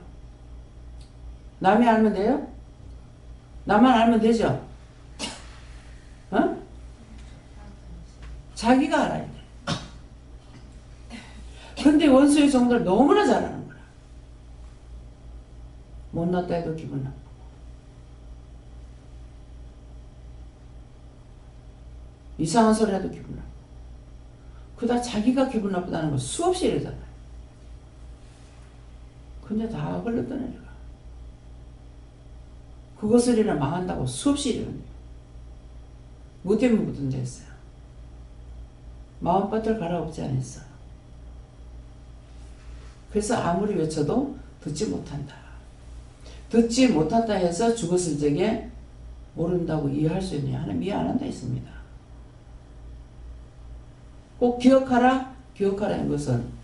남이 알면 돼요? 나만 알면 되죠? 어? 자기가 알아야 돼. 근데 원수의 종들 너무나 잘하는 거야. 못났다 해도 기분 나쁘고. 이상한 소리 해도 기분 나쁘고. 그다 자기가 기분 나쁘다는 거 수없이 이러잖아요. 근데 다 걸렸더니 그것을 이라 망한다고 수없이 이러는데 뭐 때문에 묻은지 했어요. 마음밭을 갈아엎지 않았어. 그래서 아무리 외쳐도 듣지 못한다. 듣지 못한다 해서 죽었을 적에 모른다고 이해할 수 있느냐? 하나님 이해 안 한다 했습니다. 꼭 기억하라. 기억하라는 것은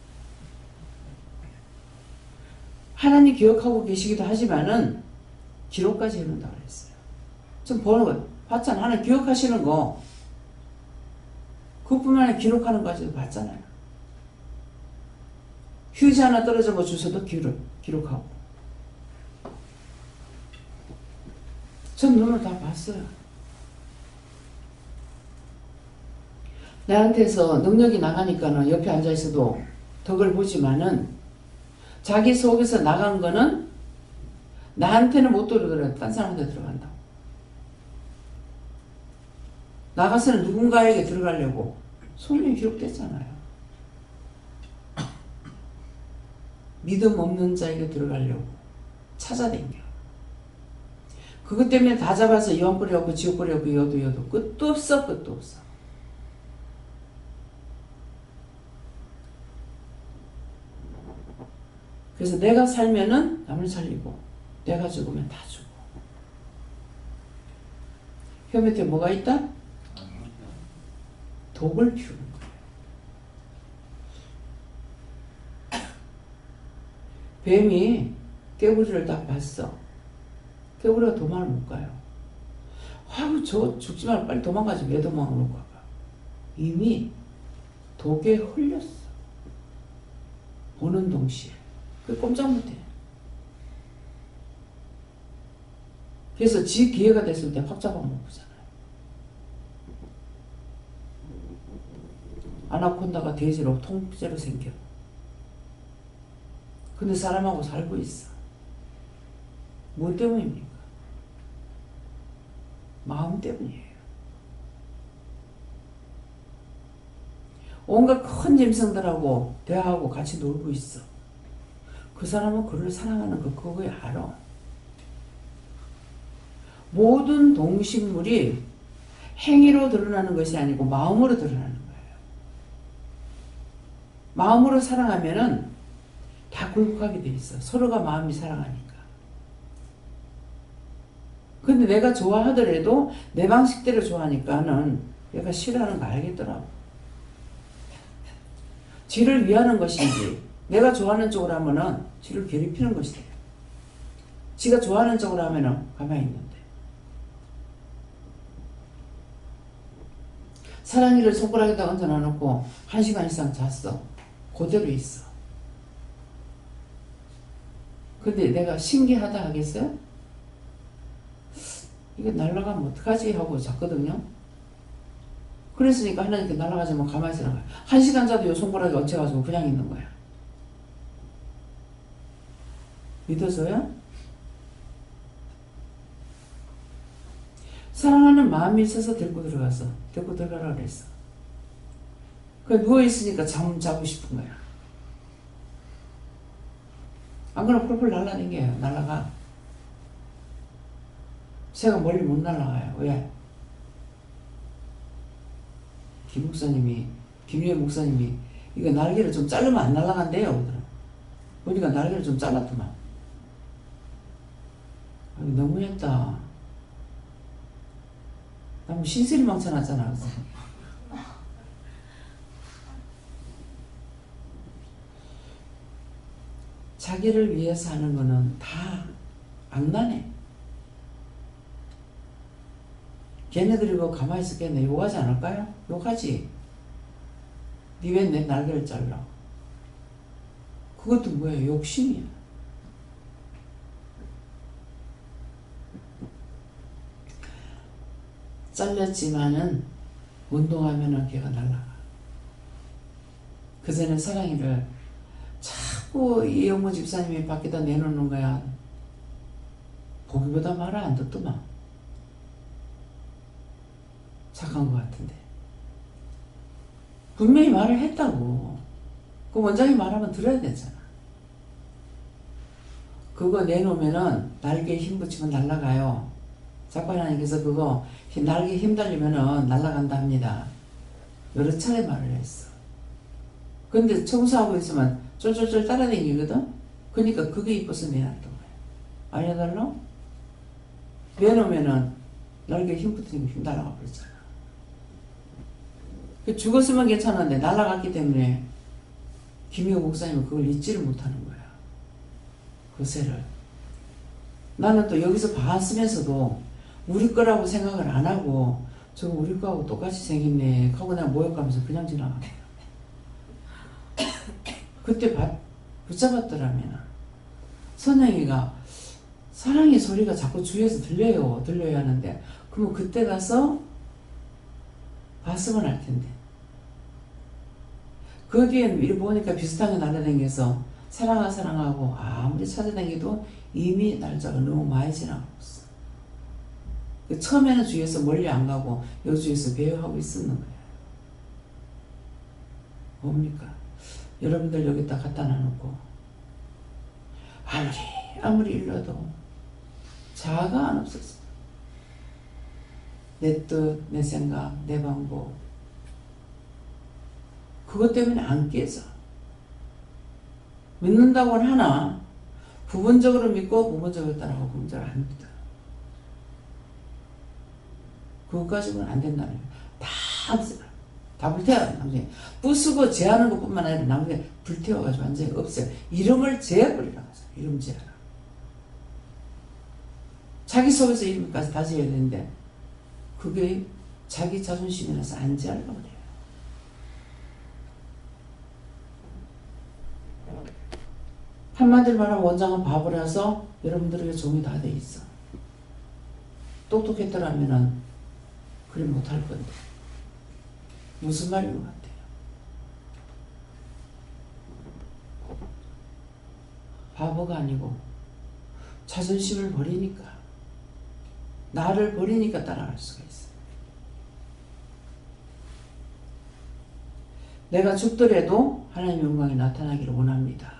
하나님 기억하고 계시기도 하지만은 기록까지 해놓는다고 그랬어요. 좀 보는 거예요. 봤잖아. 하나님 기억하시는 거. 그뿐만 아니라 기록하는 거까지도 봤잖아요. 휴지 하나 떨어진 거 주셔도 기록하고. 전 눈으로 다 봤어요. 나한테서 능력이 나가니까는 옆에 앉아있어도 덕을 보지만은 자기 속에서 나간 거는 나한테는 못 들어오더라도 딴 사람한테 들어간다고. 나가서는 누군가에게 들어가려고 성경이 기록됐잖아요. 믿음 없는 자에게 들어가려고 찾아댕겨. 그것 때문에 다 잡아서 이왕 뿌려갖고 지옥 뿌려갖고 여도 끝도 없어. 끝도 없어. 그래서 내가 살면은 남을 살리고 내가 죽으면 다 죽어. 혀 밑에 뭐가 있다? 독을 피우는 거예요. 뱀이 깨구리를 딱 봤어. 깨구리가 도망을 못 가요. 아유 저 죽지 말고 빨리 도망가지. 왜 도망을 못 가봐? 이미 독에 흘렸어. 보는 동시에. 그 꼼짝 못해. 그래서 지 기회가 됐을 때 확 잡아먹잖아요. 아나콘다가 돼지로 통째로 생겨. 근데 사람하고 살고 있어. 뭐 때문입니까? 마음 때문이에요. 온갖 큰 짐승들하고 대화하고 같이 놀고 있어. 그 사람은 그를 사랑하는 거 그거에 알아. 모든 동식물이 행위로 드러나는 것이 아니고 마음으로 드러나는 거예요. 마음으로 사랑하면은 다 굴복하게 돼 있어. 서로가 마음이 사랑하니까. 근데 내가 좋아하더라도 내 방식대로 좋아하니까는 얘가 싫어하는 거 알겠더라고. 지를 위하는 것인지 내가 좋아하는 쪽으로 하면은 지를 괴롭히는 것이 돼요. 지가 좋아하는 쪽으로 하면은 가만히 있는데. 사랑이를 손가락에다 얹어 놓고 1시간 이상 잤어. 그대로 있어. 근데 내가 신기하다 하겠어요? 이거 날아가면 어떡하지 하고 잤거든요. 그랬으니까 하나님께 날아가자면 가만히 있으라는 거야. 1시간 자도 요 손가락에 얹혀가지고 그냥 있는 거야. 믿어서요? 사랑하는 마음이 있어서 데리고 들어갔어. 데리고 들어가라 그랬어. 그 누워있으니까 잠 자고 싶은 거야. 안 그러면 펄펄 날아다녀요. 날아가. 새가 멀리 못 날아가요. 왜? 김유혜 목사님이 이거 날개를 좀 자르면 안 날아간대요. 보니까 날개를 좀 잘랐더만. 너무했다. 나 뭐 신세리 망쳐놨잖아. 자기를 위해서 하는 거는 다 악난해. 걔네들이 뭐 가만히 있었겠네. 욕하지 않을까요? 욕하지. 니 왜 내 날개를 잘라? 그것도 뭐야? 욕심이야. 잘렸지만은 운동하면은 걔가 날아가. 그 전에 사랑이를 자꾸 이영모 집사님이 밖에다 내놓는 거야. 보기보다 말을 안 듣더만. 착한 것 같은데. 분명히 말을 했다고. 그 원장이 말하면 들어야 되잖아. 그거 내놓으면은 날개에 힘 붙이면 날아가요. 자꾸 하나님께서 그거 날개에 힘 달리면은 날아간다 합니다. 여러 차례 말을 했어. 근데 청소하고 있으면 쫄쫄쫄 따라다니거든? 그러니까 그게 이뻐서 내놨던 거야. 안 해달라? 내놓으면은 날개에 힘 붙이면 힘 날아가 버리잖아. 죽었으면 괜찮은데 날아갔기 때문에 김희호 목사님은 그걸 잊지를 못하는 거야. 그 새를. 나는 또 여기서 봤으면서도 우리 거라고 생각을 안 하고 저거 우리 거하고 똑같이 생겼네 하고 내가 모욕하면서 그냥 지나가요. 그때 붙잡았더라면 선영이가 사랑의 소리가 자꾸 주위에서 들려야 하는데 그러면 그때 가서 봤으면 할 텐데. 거기엔 이렇게 보니까 비슷하게 날아다녀서 사랑하고 아무리 찾아다녀도 이미 날짜가 너무 많이 지나가고 있어. 처음에는 주위에서 멀리 안 가고 여주에서 배회하고 있었는 거야. 뭡니까? 여러분들 여기다 갖다 놔놓고 아무리 일러도 자아가 안 없었어. 내 뜻, 내 생각, 내 방법 그것 때문에 안 깨져. 믿는다고는 하나 부분적으로 믿고 부분적으로 따라가고 부분적으로 안 믿어. 그것 가지고는 안 된다는 거야. 다 불태워야 나중에 부수고 제하는 것뿐만 아니라 나중에 불태워가지고 완전히 없애요. 이름을 제해버리라고 하죠. 이름 제하라. 자기 속에서 이름까지 다시 해야 되는데 그게 자기 자존심이라서 안 제하려고 그래요. 한마디로 말하면 원장은 바보라서 여러분들에게 종이 다 돼 있어. 똑똑했더라면은 그래 못할 건데. 무슨 말인 것 같아요? 바보가 아니고 자존심을 버리니까 나를 버리니까 따라갈 수가 있어. 내가 죽더라도 하나님의 영광이 나타나기를 원합니다.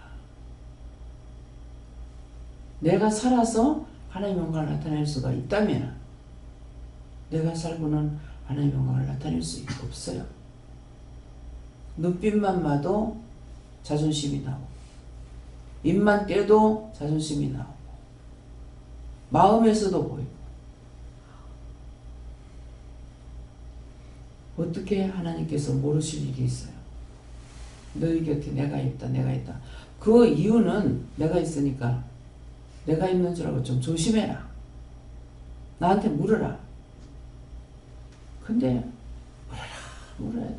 내가 살아서 하나님의 영광을 나타낼 수가 있다면 내가 살고는 하나님의 영광을 나타낼 수 없어요. 눈빛만 봐도 자존심이 나오고 입만 떼도 자존심이 나오고 마음에서도 보이고 어떻게 하나님께서 모르실 일이 있어요. 너희 곁에 내가 있다. 그 이유는 내가 있으니까 내가 있는 줄 알고 좀 조심해라. 나한테 물어라. 근데 물어야 돼.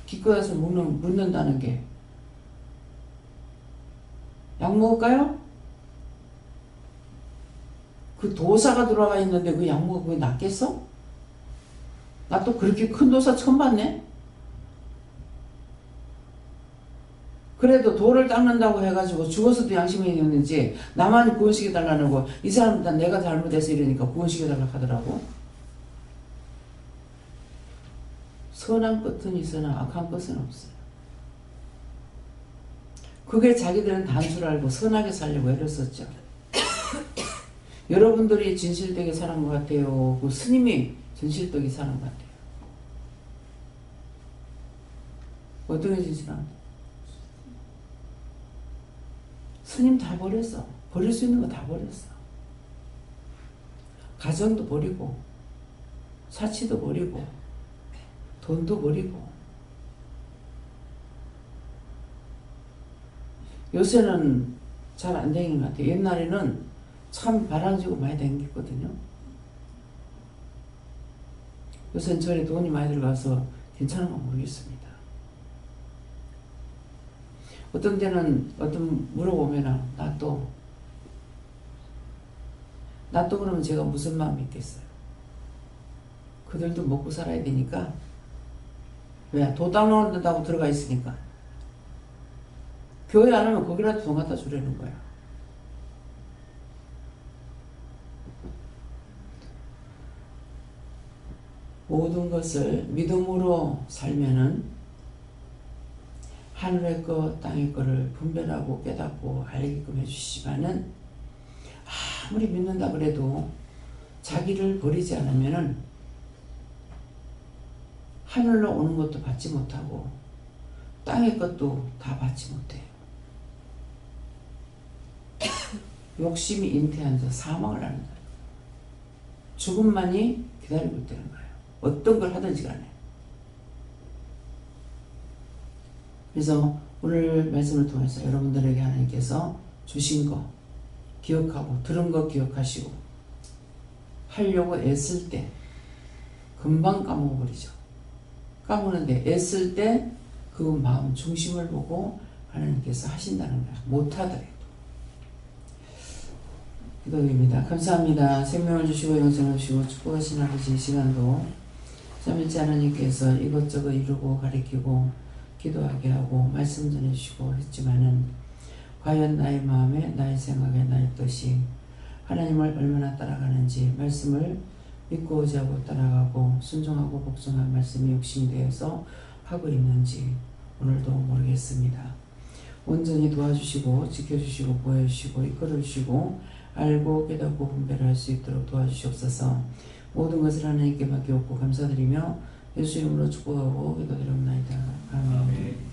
기껏해서 묻는다는 게 약 먹을까요? 그 도사가 들어가 있는데 그 약 먹고 그게 낫겠어? 나 또 그렇게 큰 도사 처음 봤네? 그래도 돌을 닦는다고 해가지고 죽어서도 양심이 있는지 나만 구원시켜달라는 거 이 사람은 다 내가 잘못해서 이러니까 구원시켜달라고 하더라고. 선한 끝은 있으나 악한 끝은 없어요. 그게 자기들은 단수를 알고 선하게 살려고 애썼죠. 여러분들이 진실되게 사는 것 같아요. 그 스님이 진실되게 사는 것 같아요. 어떻게 진실한다? 스님 다 버렸어. 버릴 수 있는 거 다 버렸어. 가정도 버리고 사치도 버리고 돈도 버리고. 요새는 잘 안 되는 것 같아요. 옛날에는 참 바람지고 많이 다녔거든요. 요새는 절에 돈이 많이 들어가서 괜찮은 건 모르겠습니다. 어떤 때는 물어보면은 나 또 그러면 제가 무슨 마음이 있겠어요? 그들도 먹고 살아야 되니까. 왜? 돈 따놓는다고 들어가 있으니까. 교회 안 오면 거기라도 돈 갖다 주려는 거야. 모든 것을 믿음으로 살면은 하늘의 것, 땅의 것을 분별하고 깨닫고 알게끔 해주시지만은 아무리 믿는다 그래도 자기를 버리지 않으면은 하늘로 오는 것도 받지 못하고 땅의 것도 다 받지 못해요. 욕심이 잉태하면서 사망을 하는 거예요. 죽음만이 기다리고 있다는 거예요. 어떤 걸 하든지 간에. 그래서 오늘 말씀을 통해서 여러분들에게 하나님께서 주신 거 기억하고 들은 거 기억하시고 하려고 애쓸 때 금방 까먹어버리죠. 까먹는데 애쓸 때 그 마음 중심을 보고 하나님께서 하신다는 거야. 못하더라도. 기도드립니다. 감사합니다. 생명을 주시고 영생을 주시고 축복하신 아버지 이 시간도 삼일째 하나님께서 이것저것 이루고 가리키고 기도하게 하고 말씀 전해주시고 했지만은 과연 나의 마음에 나의 생각에 나의 뜻이 하나님을 얼마나 따라가는지 말씀을 믿고 의지하고 따라가고 순종하고 복종한 말씀이 욕심이 되어서 하고 있는지 오늘도 모르겠습니다. 온전히 도와주시고 지켜주시고 보여주시고 이끌어주시고 알고 깨닫고 분별할 수 있도록 도와주시옵소서. 모든 것을 하나님께 맡겨옵고 감사드리며 예수 이름으로 축복하고 기도드립니다. 아멘.